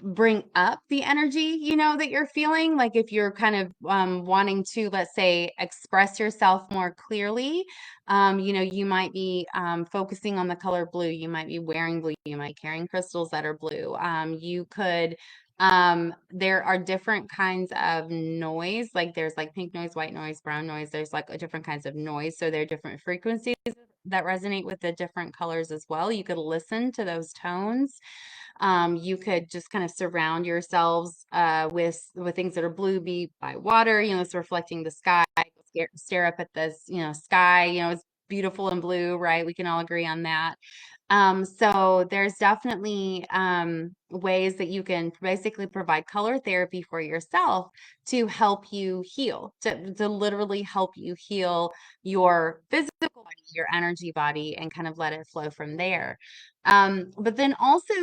S1: bring up the energy, that you're feeling. Like if you're kind of wanting to, let's say, express yourself more clearly, you might be focusing on the color blue. You might be wearing blue. You might carrying crystals that are blue. You could. There are different kinds of noise. Like there's like pink noise, white noise, brown noise. There's like different kinds of noise. So there are different frequencies that resonate with the different colors as well. You could listen to those tones. You could just kind of surround yourselves with things that are blue, be by water, it's reflecting the sky. Stare up at this, sky, it's beautiful and blue, right? We can all agree on that. So there's definitely ways that you can basically provide color therapy for yourself to help you heal, to literally help you heal your physical body, your energy body, and kind of let it flow from there. But then also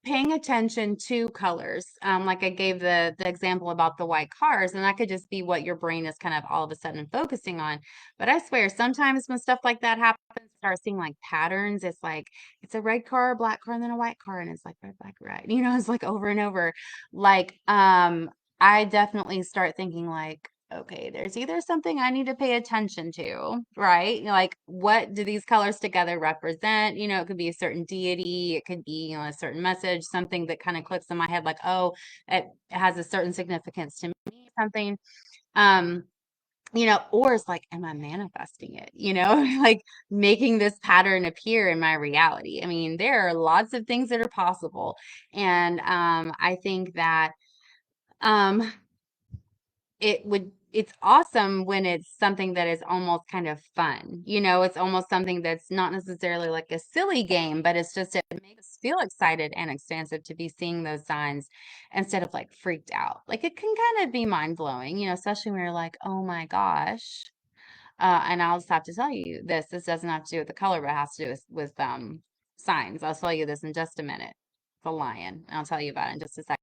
S1: paying attention to colors. Like I gave the example about the white cars, and that could just be what your brain is kind of all of a sudden focusing on. But I swear, sometimes when stuff like that happens, start seeing like patterns. It's like it's a red car, a black car, and then a white car, and it's like red, black, red. It's like over and over. Like, I definitely start thinking like, okay, there's either something I need to pay attention to, right? Like, what do these colors together represent? It could be a certain deity, it could be, a certain message, something that kind of clicks in my head, like, oh, it has a certain significance to me, something. Um, or it's like, am I manifesting it? Like making this pattern appear in my reality. I mean, there are lots of things that are possible. And I think that um it's awesome when it's something that is almost kind of fun. It's almost something that's not necessarily like a silly game, but it's just, it makes us feel excited and expansive to be seeing those signs instead of like freaked out. Like it can kind of be mind blowing, especially when you're like, oh my gosh. And I'll just have to tell you this. This doesn't have to do with the color, but it has to do with signs. I'll tell you this in just a minute. The lion. I'll tell you about it in just a second.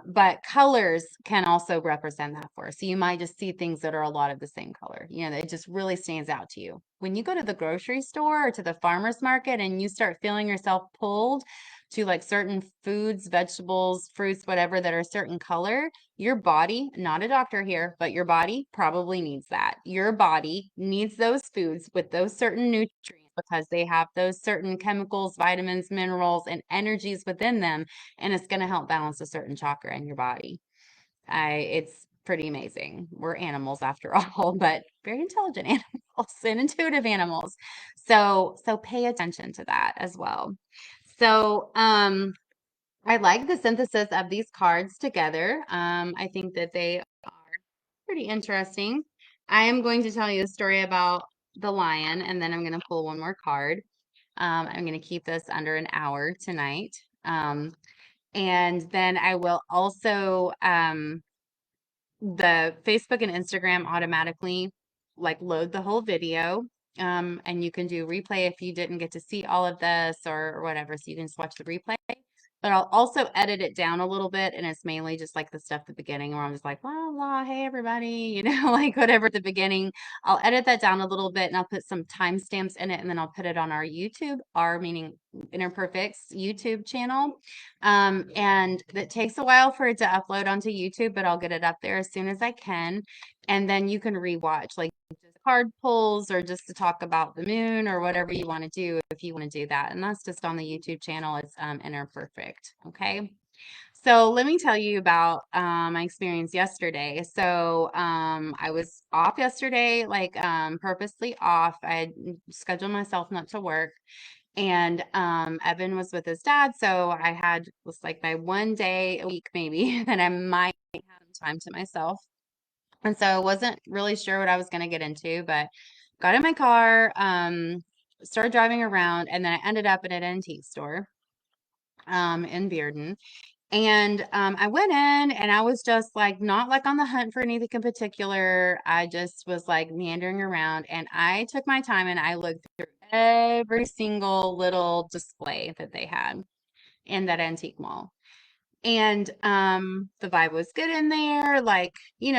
S1: But colors can also represent that for us. So you might just see things that are a lot of the same color. It just really stands out to you. When you go to the grocery store or to the farmer's market and you start feeling yourself pulled to like certain foods, vegetables, fruits, whatever that are a certain color, your body, not a doctor here, but your body probably needs that. Your body needs those foods with those certain nutrients because they have those certain chemicals, vitamins, minerals, and energies within them, and it's going to help balance a certain chakra in your body. It's pretty amazing. We're animals after all, but very intelligent animals and intuitive animals. So pay attention to that as well. So, I like the synthesis of these cards together. I think that they are pretty interesting. I am going to tell you a story about the lion, and then I'm going to pull one more card. I'm going to keep this under an hour tonight. And then I will also, the Facebook and Instagram automatically like load the whole video. And you can do replay if you didn't get to see all of this or whatever. So you can just watch the replay. But I'll also edit it down a little bit, and it's mainly just like the stuff at the beginning where I'm just like, blah, blah, hey everybody, like whatever at the beginning. I'll edit that down a little bit and I'll put some timestamps in it, and then I'll put it on our YouTube, our meaning Inner Perfect's YouTube channel. And it takes a while for it to upload onto YouTube, but I'll get it up there as soon as I can. And then you can rewatch like just card pulls or just to talk about the moon or whatever you want to do if you want to do that. And that's just on the YouTube channel. It's Inner Perfect. Okay. So let me tell you about my experience yesterday. So I was off yesterday, like purposely off. I had scheduled myself not to work, and Evan was with his dad, so I had was like my one day a week maybe that I might have time to myself. And so I wasn't really sure what I was going to get into, but got in my car, started driving around, and then I ended up at an antique store in Bearden. And I went in and I was just like, not like on the hunt for anything in particular. I just was like meandering around and I took my time and I looked through every single little display that they had in that antique mall. And the vibe was good in there. Like,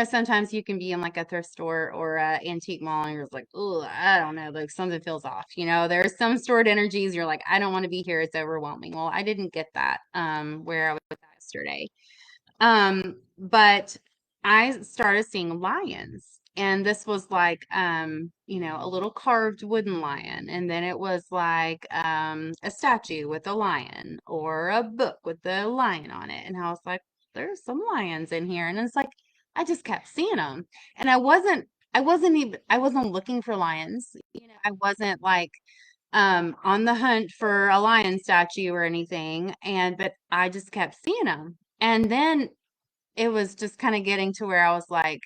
S1: sometimes you can be in like a thrift store or a antique mall and you're just like, oh, I don't know, like something feels off. There's some stored energies. You're like, I don't want to be here. It's overwhelming. Well, I didn't get that where I was yesterday. But I started seeing lions. And this was like, a little carved wooden lion. And then it was like a statue with a lion or a book with the lion on it. And I was like, there's some lions in here. And it's like, I just kept seeing them. And I wasn't looking for lions. I wasn't like, on the hunt for a lion statue or anything. But I just kept seeing them. And then it was just kind of getting to where I was like,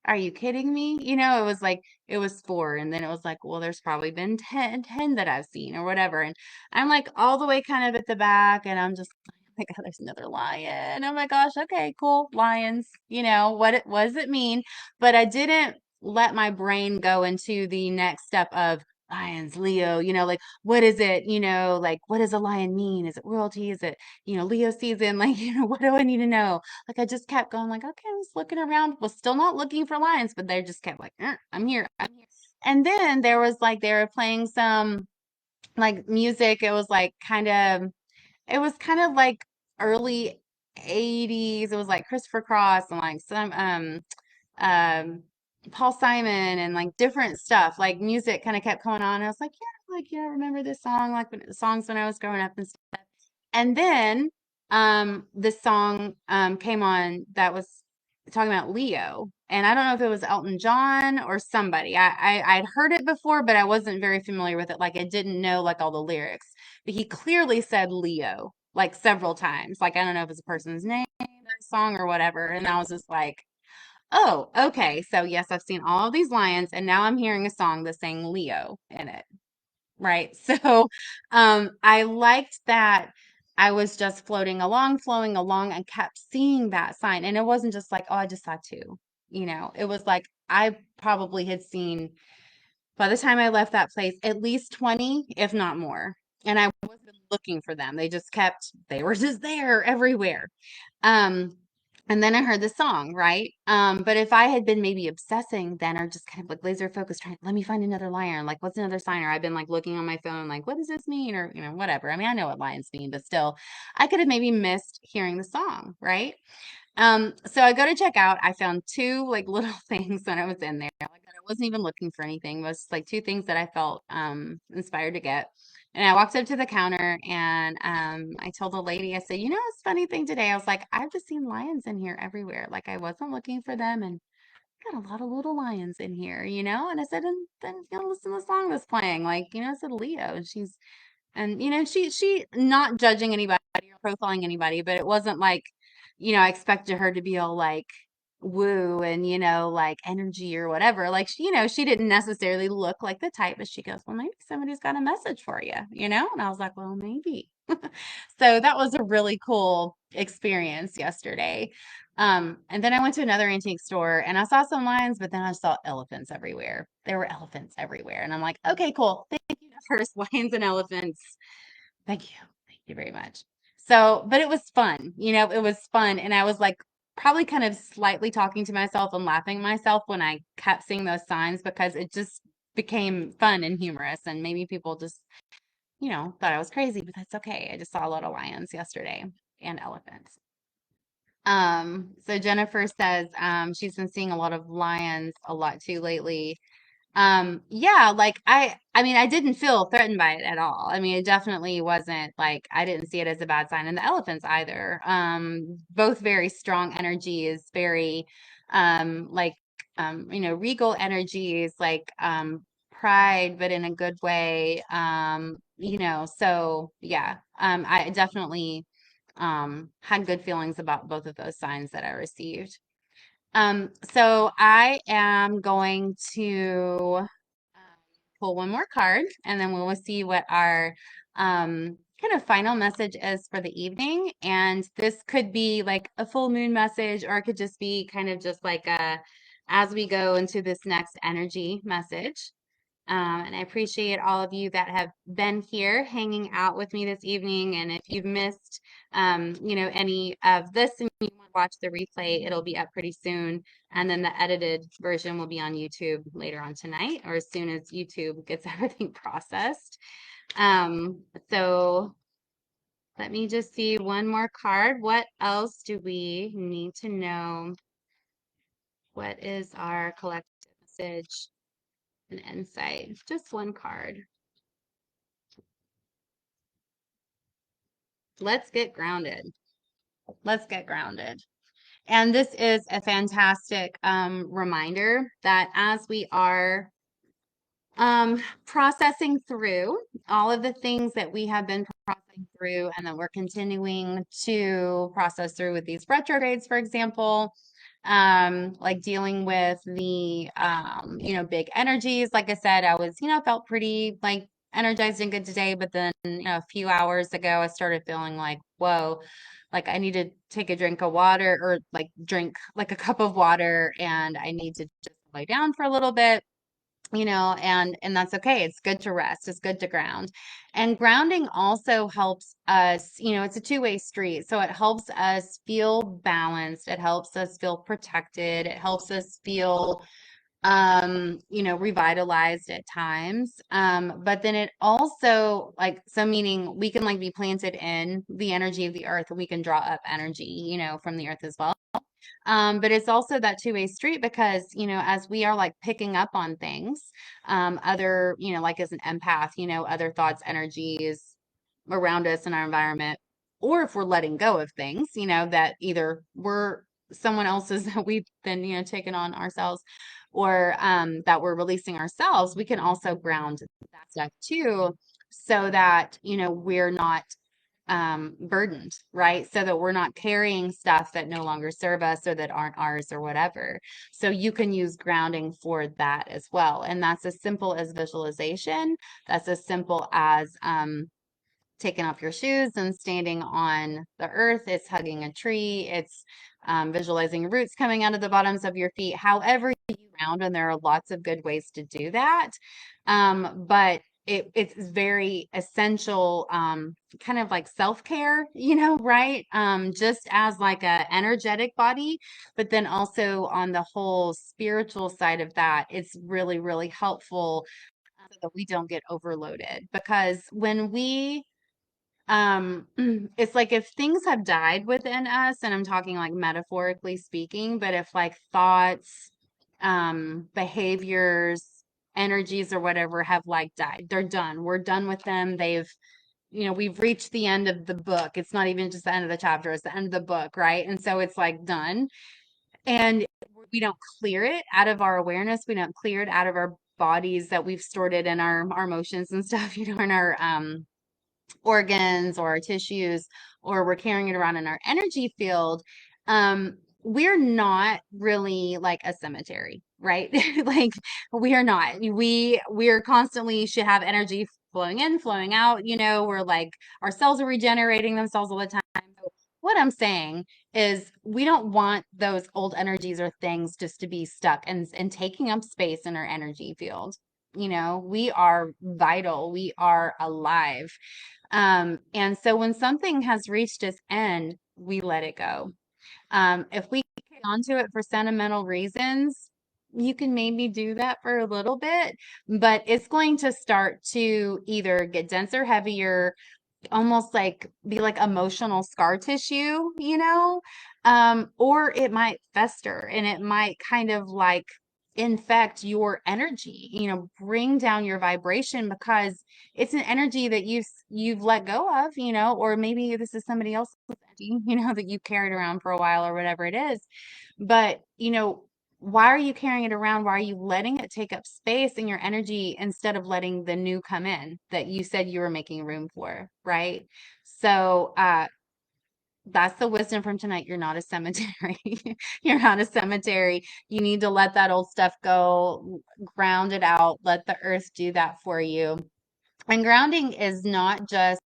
S1: are you kidding me? It was like, it was four. And then it was like, well, there's probably been 10 that I've seen or whatever. And I'm like all the way kind of at the back. And I'm just like, oh my God, there's another lion. Oh my gosh. Okay, cool. Lions. What does it mean? But I didn't let my brain go into the next step of lions, Leo, like, what is it? Like, what does a lion mean? Is it royalty? Is it, Leo season? Like, what do I need to know? Like I just kept going like, okay, I was looking around, was still not looking for lions, but they just kept like, I'm here, I'm here. And then there was like they were playing some like music. It was kind of like early 80s. It was like Christopher Cross and like some um Paul Simon and like different stuff. Like music kind of kept going on. I was like, yeah, I remember this song, like songs when I was growing up and stuff. And then this song came on that was talking about Leo. And I don't know if it was Elton John or somebody. I'd heard it before, but I wasn't very familiar with it. Like I didn't know like all the lyrics. But he clearly said Leo like several times. Like I don't know if it's a person's name or a song or whatever. And I was just like, oh, okay. So yes, I've seen all of these lions, and now I'm hearing a song that's saying Leo in it. Right. So I liked that I was just floating along, flowing along, and kept seeing that sign. And it wasn't just like, oh, I just saw two. It was like I probably had seen by the time I left that place at least 20, if not more. And I wasn't looking for them. They were just there everywhere. Um, and then I heard the song, right? But if I had been maybe obsessing then or just kind of like laser focused, trying, let me find another lion, like what's another sign? Or I've been like looking on my phone, like, what does this mean? Or, whatever. I mean, I know what lions mean, but still, I could have maybe missed hearing the song, right? So I go to check out. I found two like little things when I was in there. Like I wasn't even looking for anything. It was like two things that I felt inspired to get. And I walked up to the counter and I told the lady, I said, it's a funny thing today. I was like, I've just seen lions in here everywhere. Like I wasn't looking for them and got a lot of little lions in here, And I said, and then listen to the song that's playing. Like, I said Leo, and she not judging anybody or profiling anybody, but it wasn't like, I expected her to be all like woo and, like energy or whatever. Like, she didn't necessarily look like the type, but she goes, well, maybe somebody's got a message for you, And I was like, well, maybe. So that was a really cool experience yesterday. And then I went to another antique store and I saw some lions, but then I saw elephants everywhere. There were elephants everywhere. And I'm like, okay, cool. Thank you, first lions and elephants. Thank you. Thank you very much. So, but it was fun. It was fun. And I was like, probably kind of slightly talking to myself and laughing at myself when I kept seeing those signs because it just became fun and humorous. And maybe people just, thought I was crazy, but that's okay. I just saw a lot of lions yesterday and elephants. So Jennifer says, she's been seeing a lot of lions a lot too lately. Yeah, like I mean, I didn't feel threatened by it at all. I mean, it definitely wasn't like I didn't see it as a bad sign, and the elephants either. Both very strong energies, very like regal energies, like pride, but in a good way. So yeah, I definitely had good feelings about both of those signs that I received. So I am going to pull one more card and then we will see what our kind of final message is for the evening. And this could be like a full moon message, or it could just be kind of just like a as we go into this next energy message. And I appreciate all of you that have been here hanging out with me this evening. And if you've missed, any of this and you want to watch the replay, it'll be up pretty soon. And then the edited version will be on YouTube later on tonight, or as soon as YouTube gets everything processed. So let me just see one more card. What else do we need to know? What is our collective message and insight? Just one card. Let's get grounded. Let's get grounded. And this is a fantastic reminder that as we are processing through all of the things that we have been processing through and that we're continuing to process through with these retrogrades, for example, like dealing with the big energies. Like I said, I was, felt pretty like energized and good today, but then, a few hours ago I started feeling like, whoa, like I need to take a drink of water or like drink like a cup of water and I need to just lay down for a little bit, and that's okay. It's good to rest. It's good to ground. And grounding also helps us, it's a two-way street. So it helps us feel balanced. It helps us feel protected. It helps us feel revitalized at times. But then it also like so meaning we can like be planted in the energy of the earth and we can draw up energy, from the earth as well. But it's also that two-way street because, as we are like picking up on things, other, like as an empath, other thoughts, energies around us in our environment, or if we're letting go of things, that either we're someone else's that we've been, taken on ourselves, or that we're releasing ourselves, we can also ground that stuff too, so that, we're not burdened, right? So that we're not carrying stuff that no longer serve us or that aren't ours or whatever. So you can use grounding for that as well. And that's as simple as visualization. That's as simple as taking off your shoes and standing on the earth. It's hugging a tree. It's visualizing roots coming out of the bottoms of your feet. However you ground, and there are lots of good ways to do that. But it's very essential, kind of like self-care, right? Just as like a energetic body, but then also on the whole spiritual side of that, it's really, really helpful so that we don't get overloaded. Because when we it's like if things have died within us, and I'm talking like metaphorically speaking, but if like thoughts, behaviors, energies or whatever have like died, they're done. We're done with them. We've reached the end of the book. It's not even just the end of the chapter, it's the end of the book, right? And so it's like done. And we don't clear it out of our awareness. We don't clear it out of our bodies that we've stored it in our emotions and stuff, in our organs or our tissues, or we're carrying it around in our energy field, we're not really like a cemetery, right? Like we are not. We are constantly should have energy flowing in, flowing out. We're like our cells are regenerating themselves all the time. So what I'm saying is we don't want those old energies or things just to be stuck and taking up space in our energy field. We are vital, we are alive. And so when something has reached its end, we let it go. If we hang on to it for sentimental reasons, you can maybe do that for a little bit, but it's going to start to either get denser, heavier, almost like be like emotional scar tissue, or it might fester and it might kind of like infect your energy, bring down your vibration because it's an energy that you've let go of, or maybe this is somebody else's energy, that you carried around for a while or whatever it is. But, why are you carrying it around? Why are you letting it take up space in your energy instead of letting the new come in that you said you were making room for, right? So, that's the wisdom from tonight. You're not a cemetery. You're not a cemetery. You need to let that old stuff go, ground it out, let the earth do that for you. And grounding is not just,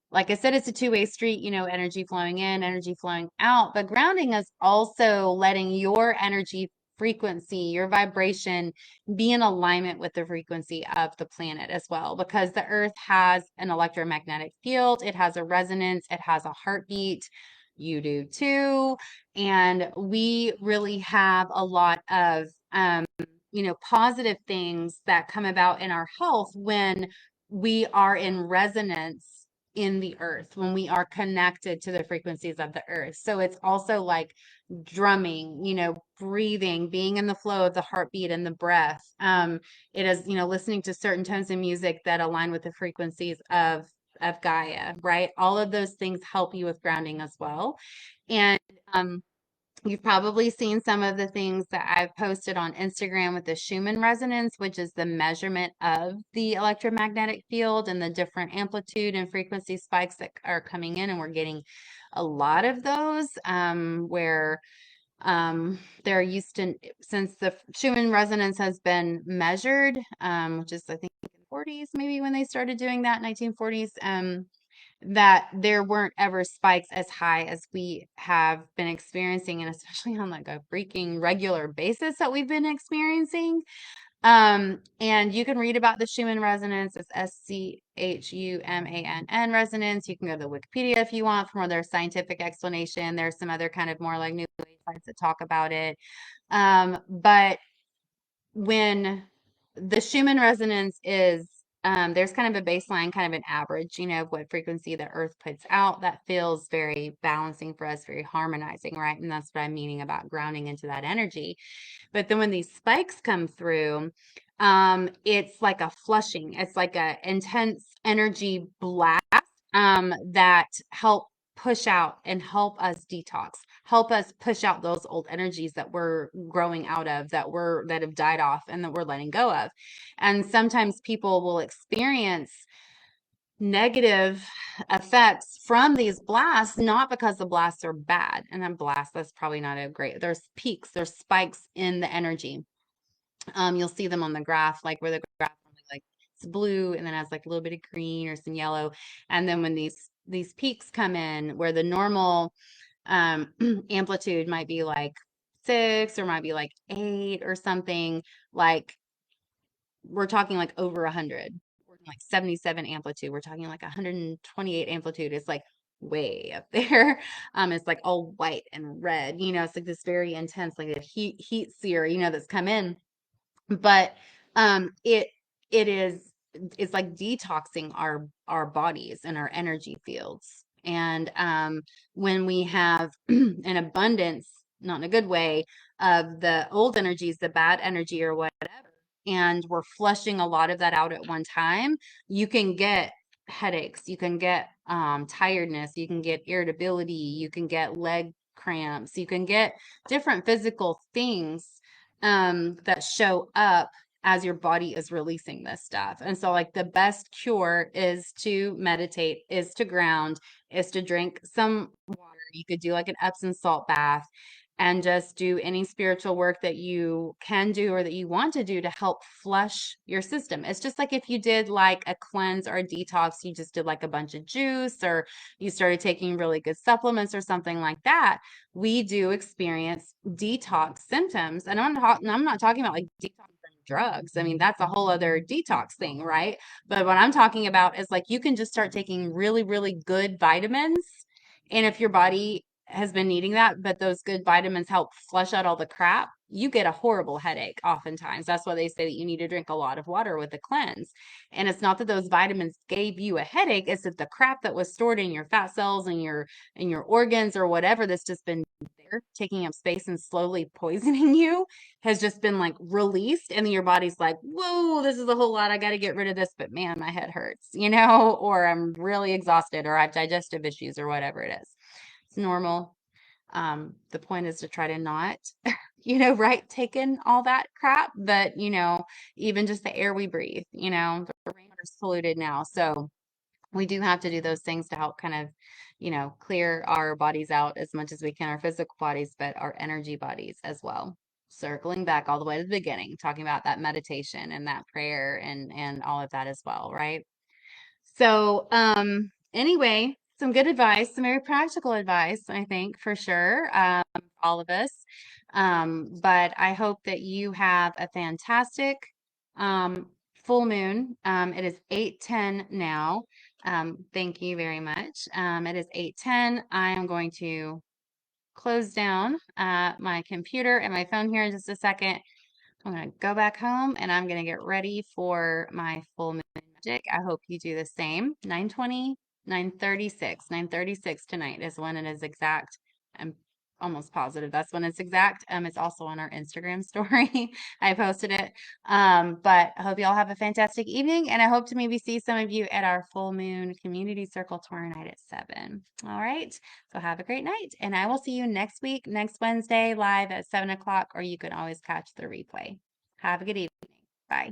S1: like I said, it's a two-way street, energy flowing in, energy flowing out. But grounding is also letting your energy frequency, your vibration be in alignment with the frequency of the planet as well, because the earth has an electromagnetic field, it has a resonance, it has a heartbeat. You do too. And we really have a lot of, positive things that come about in our health when we are in resonance in the earth, when we are connected to the frequencies of the earth. So it's also like drumming, breathing, being in the flow of the heartbeat and the breath. It is, listening to certain tones of music that align with the frequencies of Gaia, right? All of those things help you with grounding as well. And you've probably seen some of the things that I've posted on Instagram with the Schumann resonance, which is the measurement of the electromagnetic field and the different amplitude and frequency spikes that are coming in. And we're getting a lot of those where they're used to, since the Schumann resonance has been measured, which is, I think, in the 40s, maybe when they started doing that, 1940s. That there weren't ever spikes as high as we have been experiencing, and especially on like a freaking regular basis that we've been experiencing. And you can read about the Schumann resonance. It's SCHUMANN resonance. You can go to the Wikipedia if you want for more their scientific explanation. There's some other kind of more like new sites that talk about it. But when the Schumann resonance is, there's kind of a baseline, kind of an average, of what frequency the earth puts out that feels very balancing for us, very harmonizing, right? And that's what I'm meaning about grounding into that energy. But then when these spikes come through, it's like a flushing, it's like a intense energy blast that help push out and help us detox, help us push out those old energies that we're growing out of, that have died off and that we're letting go of. And sometimes people will experience negative effects from these blasts, not because the blasts are bad. And a blast, that's probably not a great, there's peaks, there's spikes in the energy. You'll see them on the graph, like where the graph like it's blue and then has like a little bit of green or some yellow. And then when these peaks come in where the normal amplitude might be like 6 or might be like 8 or something, like we're talking like over 100, like 77 amplitude, we're talking like 128 amplitude. It's like way up there. It's like all white and red, it's like this very intense, like a heat sear, that's come in. But it is, it's like detoxing our bodies and our energy fields. And when we have an abundance, not in a good way, of the old energies, the bad energy or whatever, and we're flushing a lot of that out at one time, you can get headaches, you can get tiredness, you can get irritability, you can get leg cramps, you can get different physical things that show up as your body is releasing this stuff. And so like the best cure is to meditate, is to ground, is to drink some water. You could do like an Epsom salt bath. and just do any spiritual work that you can do or that you want to do to help flush your system. It's just like if you did like a cleanse or a detox, you just did like a bunch of juice or you started taking really good supplements or something like that. We do experience detox symptoms. And I'm not talking about like detox from drugs. I mean, that's a whole other detox thing, right? But what I'm talking about is like you can just start taking really, really good vitamins. And if your body has been needing that, but those good vitamins help flush out all the crap, you get a horrible headache oftentimes. That's why they say that you need to drink a lot of water with a cleanse. And it's not that those vitamins gave you a headache, it's that the crap that was stored in your fat cells and your organs or whatever that's just been there taking up space and slowly poisoning you has just been like released, and then your body's like, whoa, this is a whole lot, I got to get rid of this, but man, my head hurts, or I'm really exhausted, or I have digestive issues, or whatever it is. It's normal. The point is to try to not, right, take in all that crap, but, even just the air we breathe, the rainwater's polluted now. So we do have to do those things to help kind of, clear our bodies out as much as we can, our physical bodies, but our energy bodies as well. Circling back all the way to the beginning, talking about that meditation and that prayer and all of that as well, right? So, anyway, some good advice, some very practical advice, I think, for sure, all of us. But I hope that you have a fantastic full moon. It is 8:10 now. Thank you very much. It is 8:10. I am going to close down my computer and my phone here in just a second. I'm going to go back home and I'm going to get ready for my full moon magic. I hope you do the same. 9:20, 9:36, 9:36 tonight is when it is exact. I'm almost positive that's when it's exact. It's also on our Instagram story. I posted it. But I hope you all have a fantastic evening, and I hope to maybe see some of you at our full moon community circle tomorrow night at 7. All right. So have a great night, and I will see you next week, next Wednesday, live at 7 o'clock, or you can always catch the replay. Have a good evening. Bye.